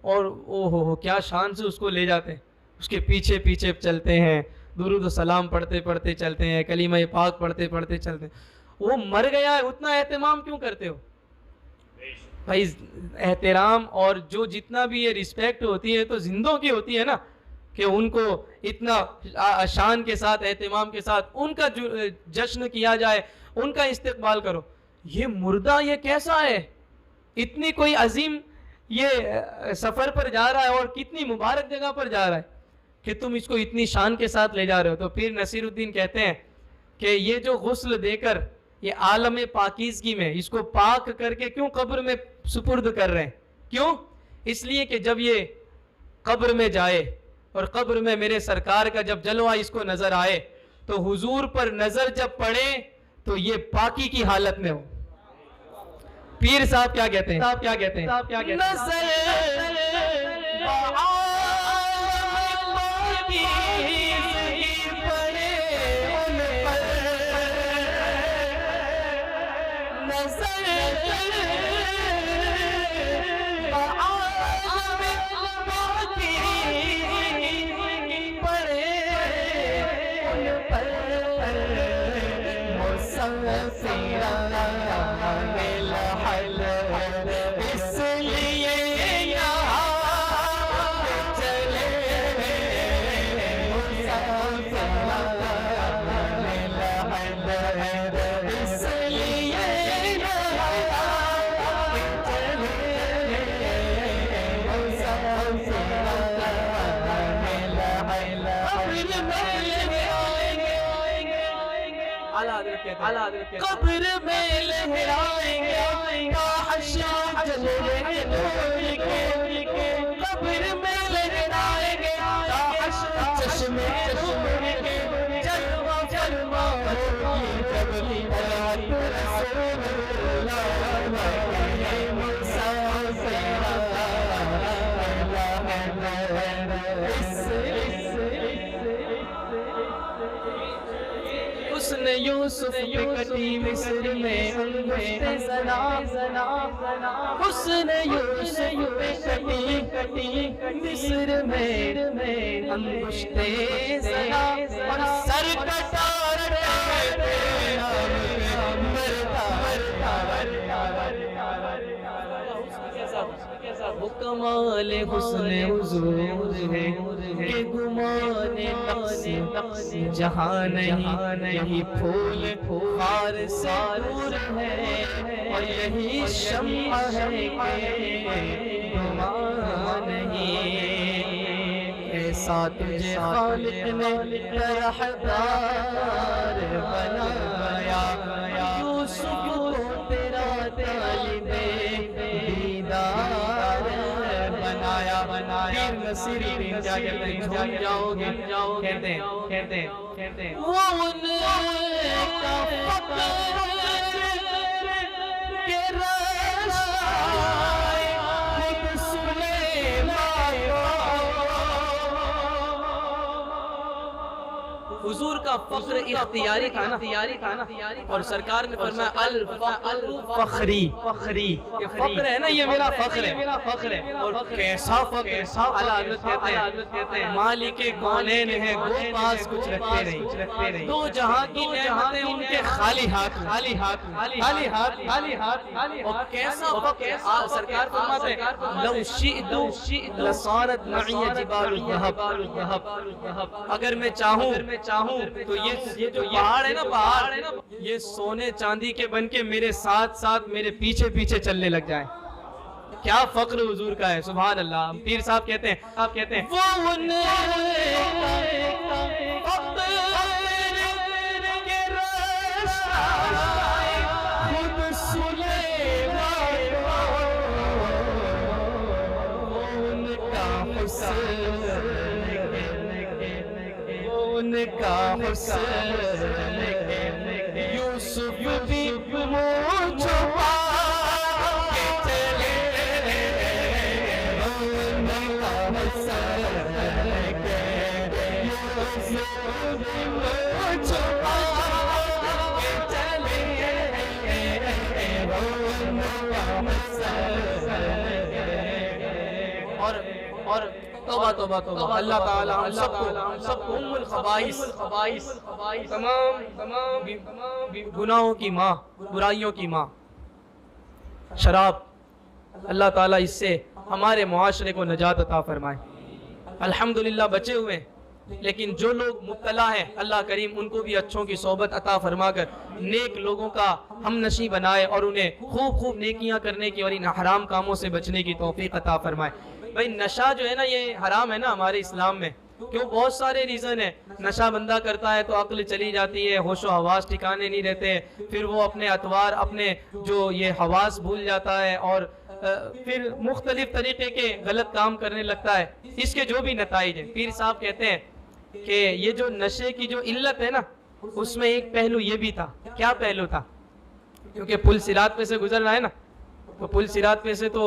اور کیا شان سے اس کو لے جاتے ہیں، اس کے پیچھے پیچھے چلتے ہیں، درود و سلام پڑھتے پڑھتے چلتے ہیں، کلمہ پاک پڑھتے پڑھتے چلتے ہیں۔ وہ مر گیا ہے، اتنا اہتمام کیوں کرتے ہو بھائی؟ احترام اور جو جتنا بھی یہ رسپیکٹ ہوتی ہے تو زندوں کی ہوتی ہے نا، کہ ان کو اتنا شان کے ساتھ، اہتمام کے ساتھ ان کا جشن کیا جائے، ان کا استقبال کرو۔ یہ مردہ یہ کیسا ہے؟ اتنی کوئی عظیم یہ سفر پر جا رہا ہے اور کتنی مبارک جگہ پر جا رہا ہے کہ تم اس کو اتنی شان کے ساتھ لے جا رہے ہو. تو پیر نصیر الدین کہتے ہیں کہ یہ جو غسل دے کر یہ عالم پاکیزگی میں اس کو پاک کر کے کیوں قبر میں سپرد کر رہے ہیں؟ کیوں؟ اس لیے کہ جب یہ قبر میں جائے اور قبر میں میرے سرکار کا جب جلوہ اس کو نظر آئے تو حضور پر نظر جب پڑے تو یہ پاکی کی حالت میں ہو. پیر صاحب کیا کہتے ہیں؟ صاحب کیا کہتے ہیں؟ قبر میں لہرائیں گے حشر جلوے نور کے، قبر میں لہرائیں گے حشر چشمے نور کے، جلوہ جلوہ ہوگی جب دیدار رسول اللہ حسن یوسف پہ کٹی مصر میں انگشت زنا، حسن یوسف پہ کٹی مصر میں انگشت زنا، اور سر کٹا وہ کمال حسن حضور ہے کہ گمان نقص جہاں نہیں، یہی پھول خار سے دور ہے اور یہی شمع ہے کہ گمان نہیں. ایسا تجھے خالق نے رہبر بنایا، یوسف کو تیرا طالب دیدار بنایا. پیر نصیر الدین کیا کہتے ہیں؟ جھوم جاؤ گے کہتے ہیں وہ ان کا فقر کے رشائے خود سلیمان. حضور کا فخر اختیاری تھا نا، اور سرکار نے فرمایا الفخری، یہ فخر ہے نا، یہ میرا فخر ہے. اور کیسا فخر؟ اعلیٰ حضرت کہتے ہیں مالک کونین ہے گو پاس کچھ رکھتے نہیں، دو جہاں کی نعمتیں ان کے خالی ہاتھ. اور کیسا فخر؟ سرکار فرماتے ہیں لو شئت لصارت معی جبال الذهب، اگر میں چاہوں تو یہ جو پہاڑ ہے نا، یہ سونے چاندی کے بن کے میرے ساتھ ساتھ میرے پیچھے پیچھے چلنے لگ جائیں. کیا فخر حضور کا ہے، سبحان اللہ. پیر صاحب کہتے ہیں وہ ان خود سلیمان، ان کا ان کا حسن یوسف بھی منہ چھپا کے چلے، ان کا حسن یوسف بھی منہ چھپا کے چلے، ان کا حسن. اور توبہ اللہ تعالیٰ ہم سب کو ام الخبائث، تمام گناہوں کی ماں، برائیوں کی ماں شراب، اللہ تعالیٰ اس سے ہمارے معاشرے کو نجات عطا فرمائے. الحمدللہ بچے ہوئے لیکن جو لوگ مبتلا ہیں اللہ کریم ان کو بھی اچھوں کی صحبت عطا فرما کر نیک لوگوں کا ہم نشیں بنائے اور انہیں خوب نیکیاں کرنے کی اور ان حرام کاموں سے بچنے کی توفیق عطا فرمائے۔ بھائی نشہ جو ہے نا یہ حرام ہے نا ہمارے اسلام میں، کیوں؟ بہت سارے ریزن ہیں۔ نشہ بندہ کرتا ہے تو عقل چلی جاتی ہے، ہوش و حواس ٹھکانے نہیں رہتے، پھر وہ اپنے اطوار اپنے جو یہ حواس بھول جاتا ہے اور پھر مختلف طریقے کے غلط کام کرنے لگتا ہے۔ اس کے جو بھی نتائج ہیں، پیر صاحب کہتے ہیں کہ یہ جو نشے کی جو علت ہے نا اس میں ایک پہلو یہ بھی تھا۔ کیا پہلو تھا؟ کیونکہ پل صراط پہ سے گزرنا ہے نا، تو پل صراط پہ سے تو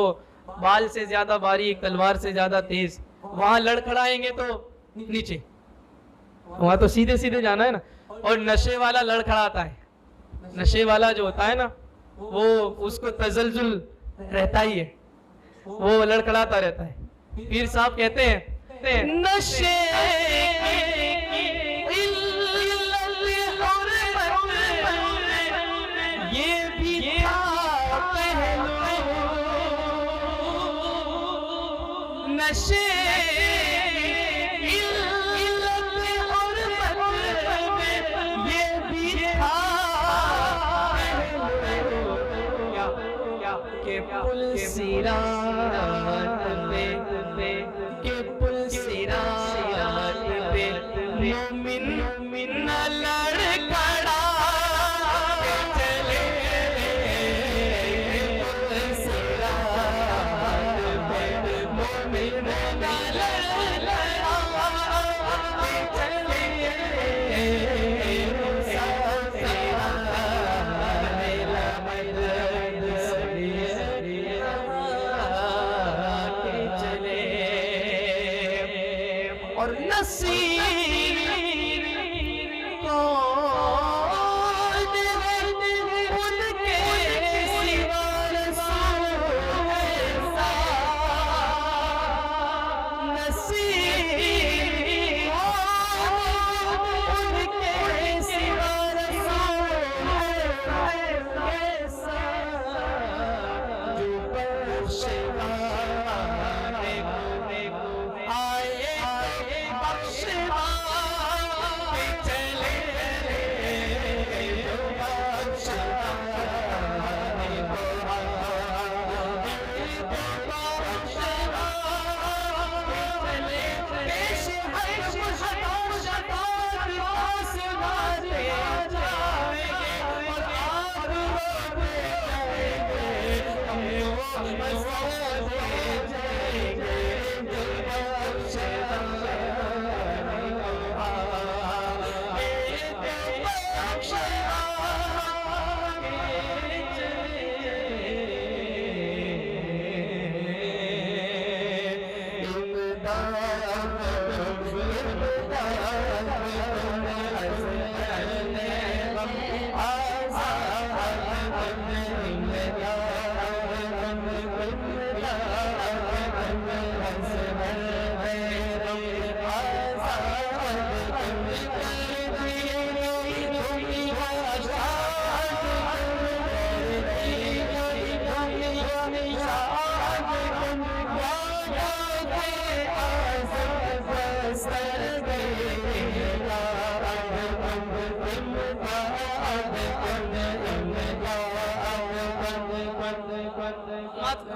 بال سے زیادہ باریک تلوار سے زیادہ تیز، وہاں لڑکھڑائیں گے تو نیچے، وہاں تو سیدھے جانا ہے نا، اور نشے والا لڑکھڑاتا ہے۔ نشے والا جو ہوتا ہے نا وہ اس کو تزلزل رہتا ہی ہے، وہ لڑکھڑاتا رہتا ہے۔ پیر صاحب کہتے ہیں نشے یہ بھی تھا پہلو، نشے پل صراط پہ، کہ پل صراط پہ مومن نہ لڑکھڑا کے چلے، پل صراط پہ مومن نہ لڑکھڑا کے چلے، اور نصیب کون ہے ان کے سوا رسول ایسا، نصیب کون ان کے سوا رسول ایسا، جو بخشوانے کو آئے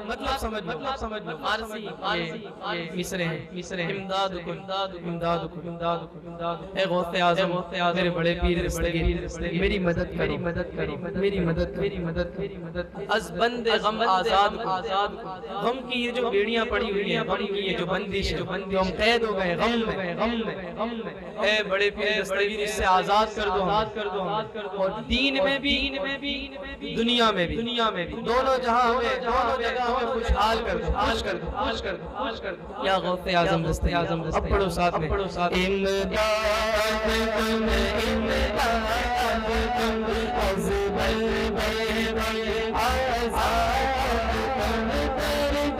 مطلب سمجھ لو فارسی مصرے ہیں امدادکم اے غوث اعظم میرے بڑے پیر دستگیر میری مدد از بند غم آزاد غم کی یہ جو بیڑیاں پڑی ہوئی ہیں، غم کی یہ جو بندش ہے، جو ہم قید ہو گئے غم میں، اے بڑے پیر دستگیر اس سے آزاد کر دو اور دین میں بھی دنیا میں بھی دونوں جہاں ہمیں دونوں جگہ ہمیں خوشحال کر دو، خوش کر دو یا غوث اعظم دستگیر۔ اب پڑھو ساتھ میں امداد از بلبل آزاد مطلب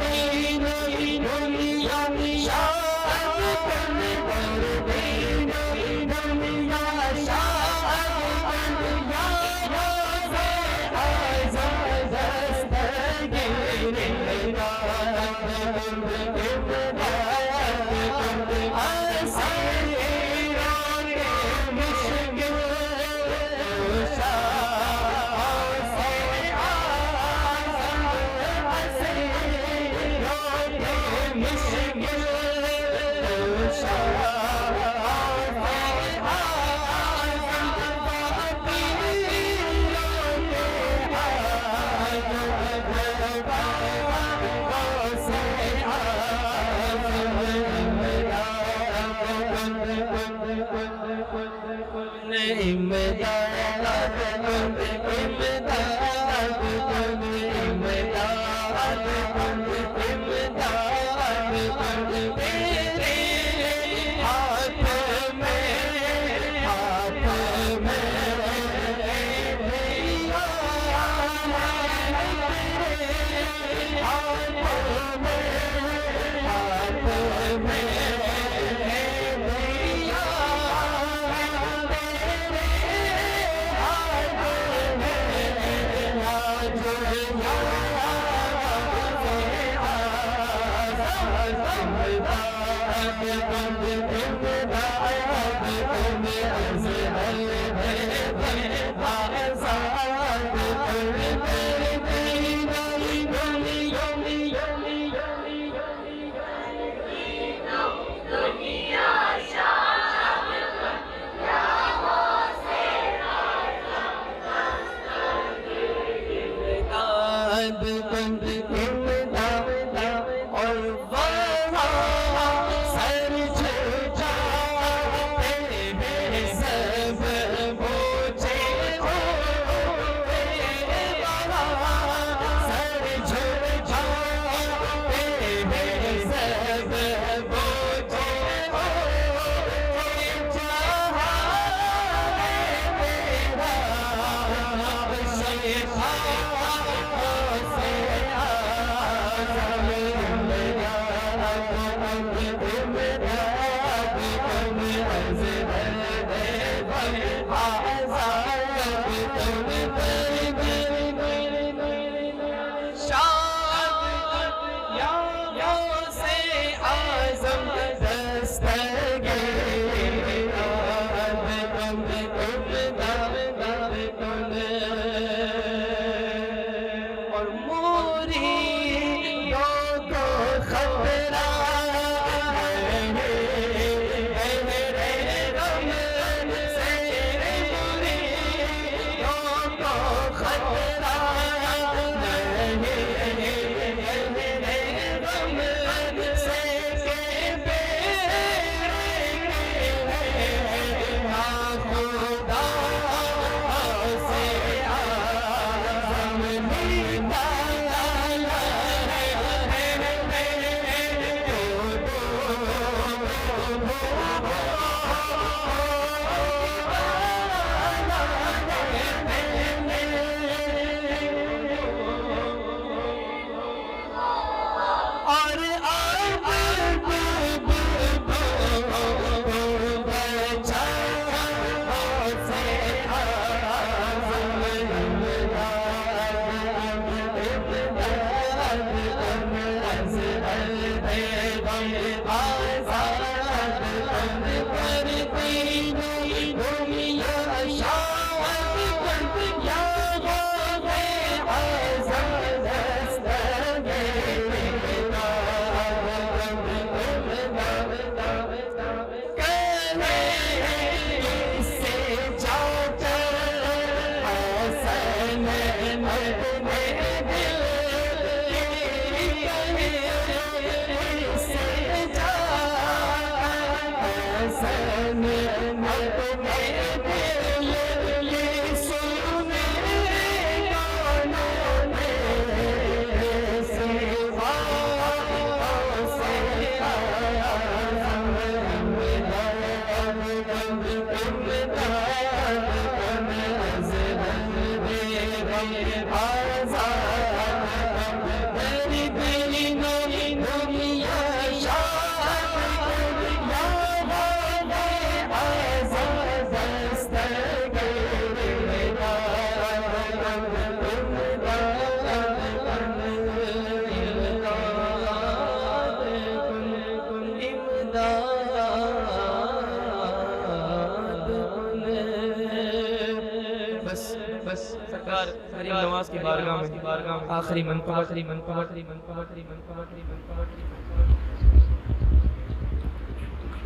نواز کی بارگاہ میں آخری منقبت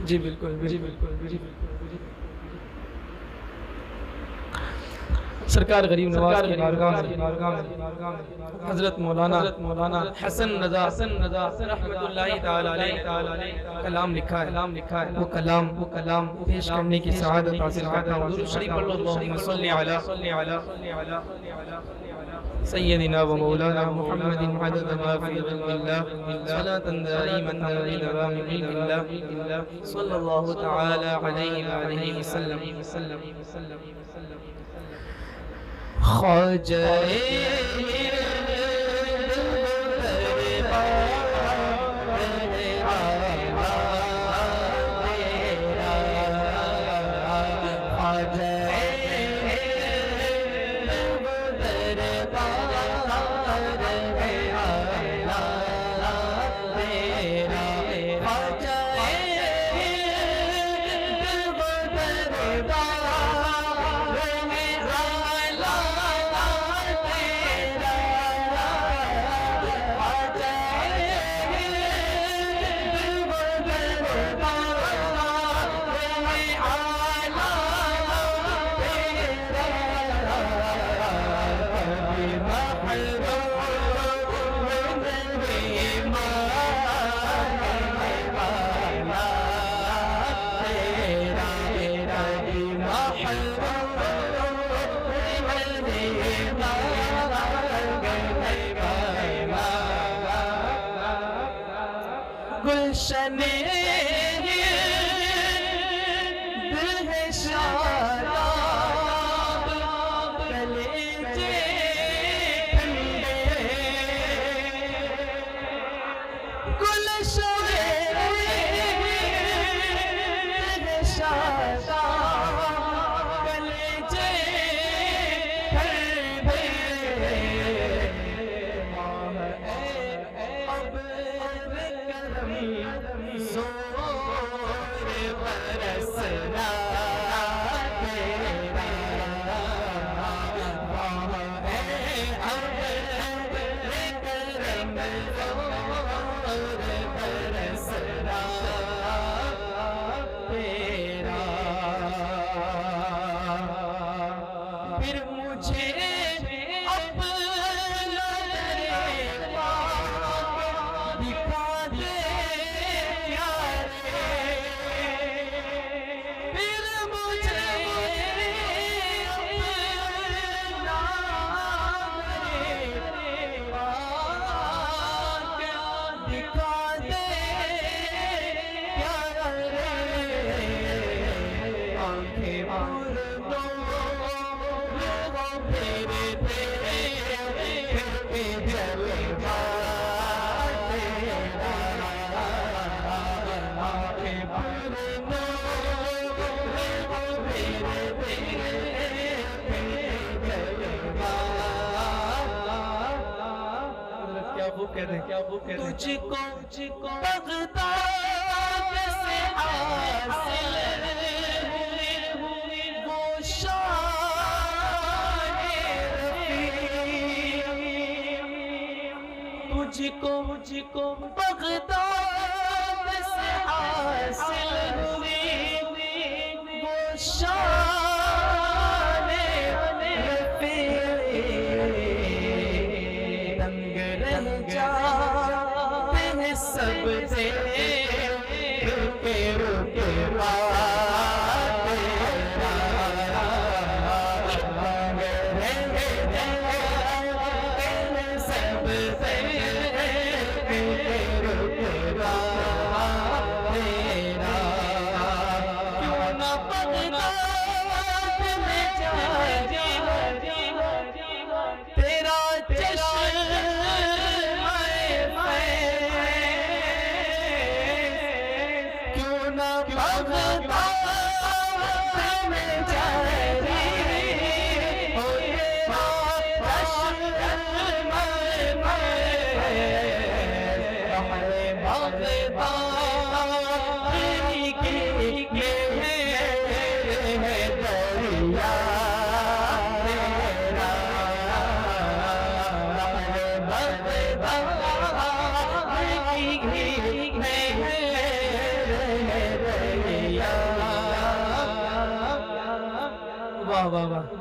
جی بالکل سرکار غریب نواز کی بارگاہ میں حضرت مولانا حسن رضا رحمت اللہ تعالی علیہ کلام لکھا ہے وہ کلام پیش کرنے کی سعادت حاصل کرتا ہوں. درود شریف پڑھ لو. اللہم صلی علی سیدنا و مولانا محمد عدد ما فی علم اللہ صلاة دائما دوام ملک اللہ صلی اللہ تعالی علیہ وآلہ وسلم. خواجہ تنے دل ہے شاداب کلیجے ٹھنڈے گلشن تجھ کو بغداد سے حاصل ہوئی وہ شان رفیع تجھ کو بغداد سے حاصل ہوئی وہ شان رفیع رنگ رنگ سب سے رکے رکے سب سے کیوں نہ بغداد میں جا تیرا چشم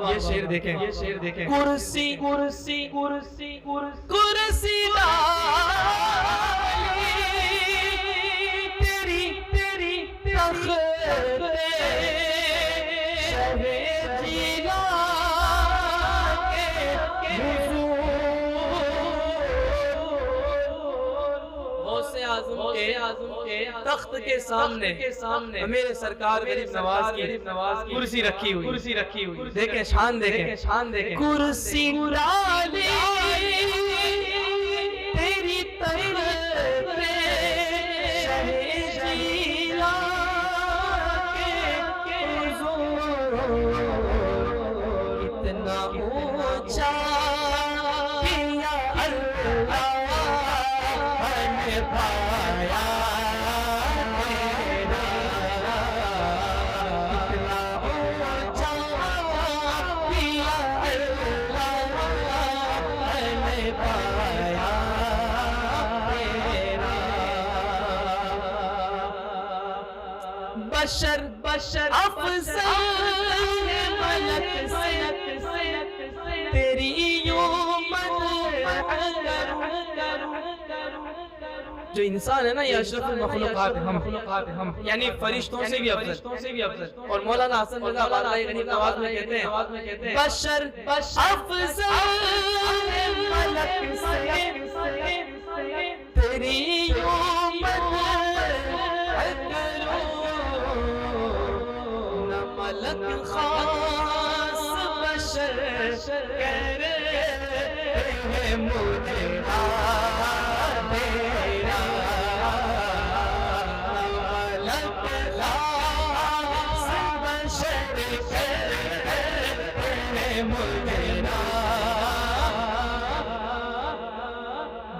یہ شعر دیکھیں کرسی کرسی کرسی کرسی تیری تیری تخت شہ جیلا کے غوث اعظم کے تخت کے سامنے میرے سرکار غریب نواز کی کرسی رکھی ہوئی دیکھیں شان دیکھیں کرسی ڈالی تیری طرف شہ جیلا کے حضور اتنا اونچا کیا اللہ نے پایا بشر افضل ملک سے تیری یوں مدح جو انسان ہے نا یہ اشرف المخلوقات ہے ہم یعنی فرشتوں سے بھی افضل اور مولانا حسن رضا بارگاہ غریب نواز میں کہتے ہیں بشر افضل ملک سے تیری یوں مدح کرتے ہیں مجھے تیرا بشر کرتے ہیں مجھے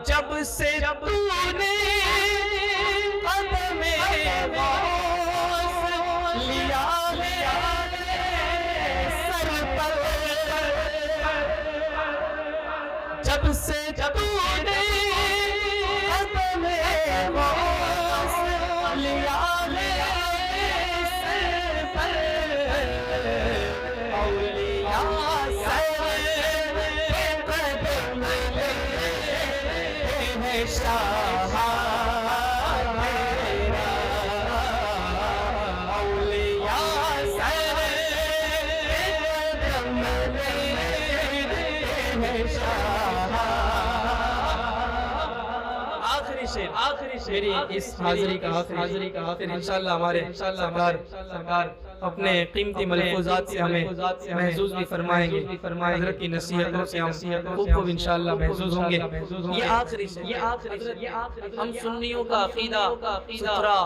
جب سے تو نے قدم غوث لیا سر پر جب سے تو نے قدم غوث لیا سر پر اولیاء سر قدم شاہ تیرا اولیاء سر قدم شاہ آخری شعر اس حاضری کا آخری انشاءاللہ ہمارے سرکار اپنے قیمتی ملفوظات سے ہمیں محظوظ بھی فرمائیں گے حضرت کی نصیحتوں سے ہم خوب انشاءاللہ محظوظ ہوں گے یہ آخری ہم سنیوں کا عقیدہ ستھرا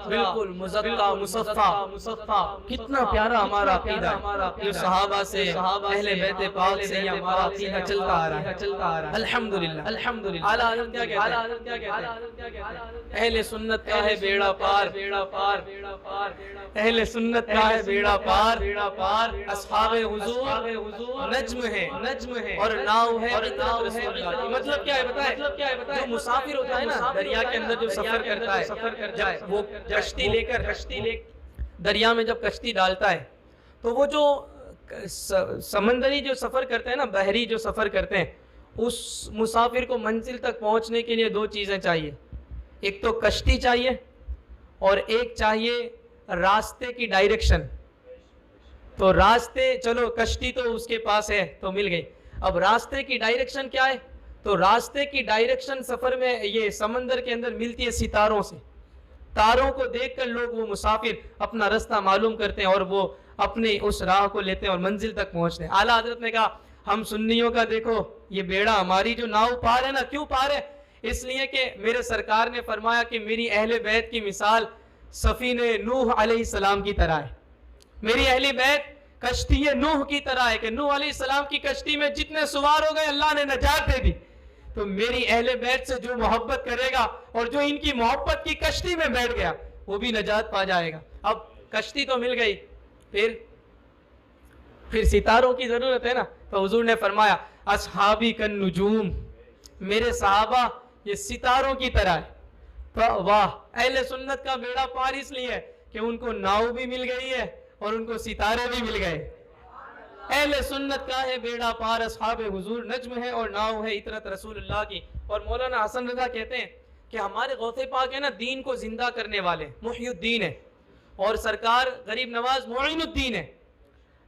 بالکل مزکا مصفا کتنا پیارا ہمارا عقیدہ ہے جو صحابہ سے اہل بیت پاک سے یہ ہمارا عقیدہ چلتا آ رہا ہے الحمدللہ اعلیٰ حضرت کیا کہتے ہیں اہل سنت کا ہے بیڑا پار اہل سنت کا ہے بیڑا پار اصحاب حضور نجم ہے اور ناؤ ہے رسول اللہ کی مطلب کیا ہے بتائیں جو مسافر ہوتا ہے نا دریا کے اندر جو سفر کرتا ہے جب وہ کشتی لے کر دریا میں جب کشتی ڈالتا ہے تو وہ جو سمندری جو سفر کرتے ہیں نا بحری جو سفر کرتے ہیں اس مسافر کو منزل تک پہنچنے کے لیے دو چیزیں چاہیے ایک تو کشتی چاہیے اور ایک چاہیے راستے کی ڈائریکشن تو راستے چلو کشتی تو اس کے پاس ہے تو مل گئی اب راستے کی ڈائریکشن کیا ہے تو راستے کی ڈائریکشن سفر میں یہ سمندر کے اندر ملتی ہے ستاروں سے تاروں کو دیکھ کر لوگ وہ مسافر اپنا راستہ معلوم کرتے ہیں اور وہ اپنی اس راہ کو لیتے ہیں اور منزل تک پہنچتے ہیں اعلیٰ حضرت نے کہا ہم سنیوں کا دیکھو یہ بیڑا ہماری جو ناؤ پار ہے نا کیوں پار ہے اس لیے کہ میرے سرکار نے فرمایا کہ میری اہل بیت کی مثال سفینہ نوح علیہ السلام کی طرح ہے میری اہل بیت کشتی نوح کی طرح ہے کہ نوح علیہ السلام کی کشتی میں جتنے سوار ہو گئے اللہ نے نجات دے دی تو میری اہل بیت سے جو محبت کرے گا اور جو ان کی محبت کی کشتی میں بیٹھ گیا وہ بھی نجات پا جائے گا اب کشتی تو مل گئی پھر ستاروں کی ضرورت ہے نا تو حضور نے فرمایا اصحابی کن نجوم میرے صحابہ یہ ستاروں کی طرح ہے تو واہ اہل سنت کا بیڑا پار اس لیے ہے کہ ان کو ناؤ بھی مل گئی ہے اور ان کو ستارے بھی مل گئے اہل سنت کا ہے بیڑا پار اصحاب حضور نجم ہے اور ناؤ ہے اطرت رسول اللہ کی اور مولانا حسن رضا کہتے ہیں کہ ہمارے غوث پاک ہے نا دین کو زندہ کرنے والے محی الدین ہے اور سرکار غریب نواز معین الدین ہے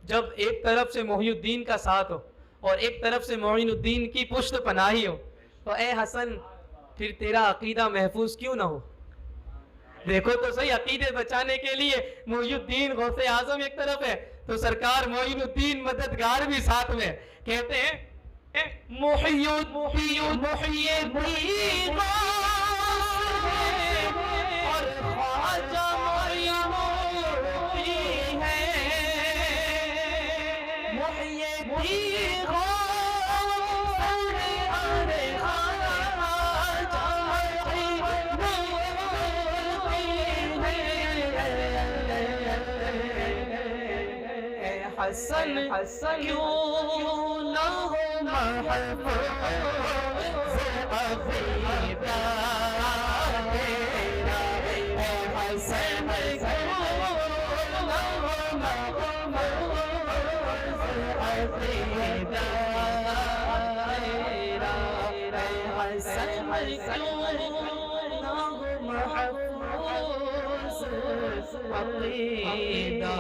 جب ایک طرف سے محی الدین کا ساتھ ہو اور ایک طرف سے معین الدین کی پشت پناہی ہو تو اے حسن پھر تیرا عقیدہ محفوظ کیوں نہ ہو دیکھو تو صحیح عقیدے بچانے کے لیے محی الدین غوث اعظم ایک طرف ہے تو سرکار معین الدین مددگار بھی ساتھ میں کہتے ہیں محی الدین اور خواجہ معین الدین ہے محی الدین حسن کیوں نہ ہو محفوظ عقیدہ تیرا حسن کیوں نہ ہو محفوظ عقیدہ تیرا حسن کیوں نہ ہو محفوظ عقیدہ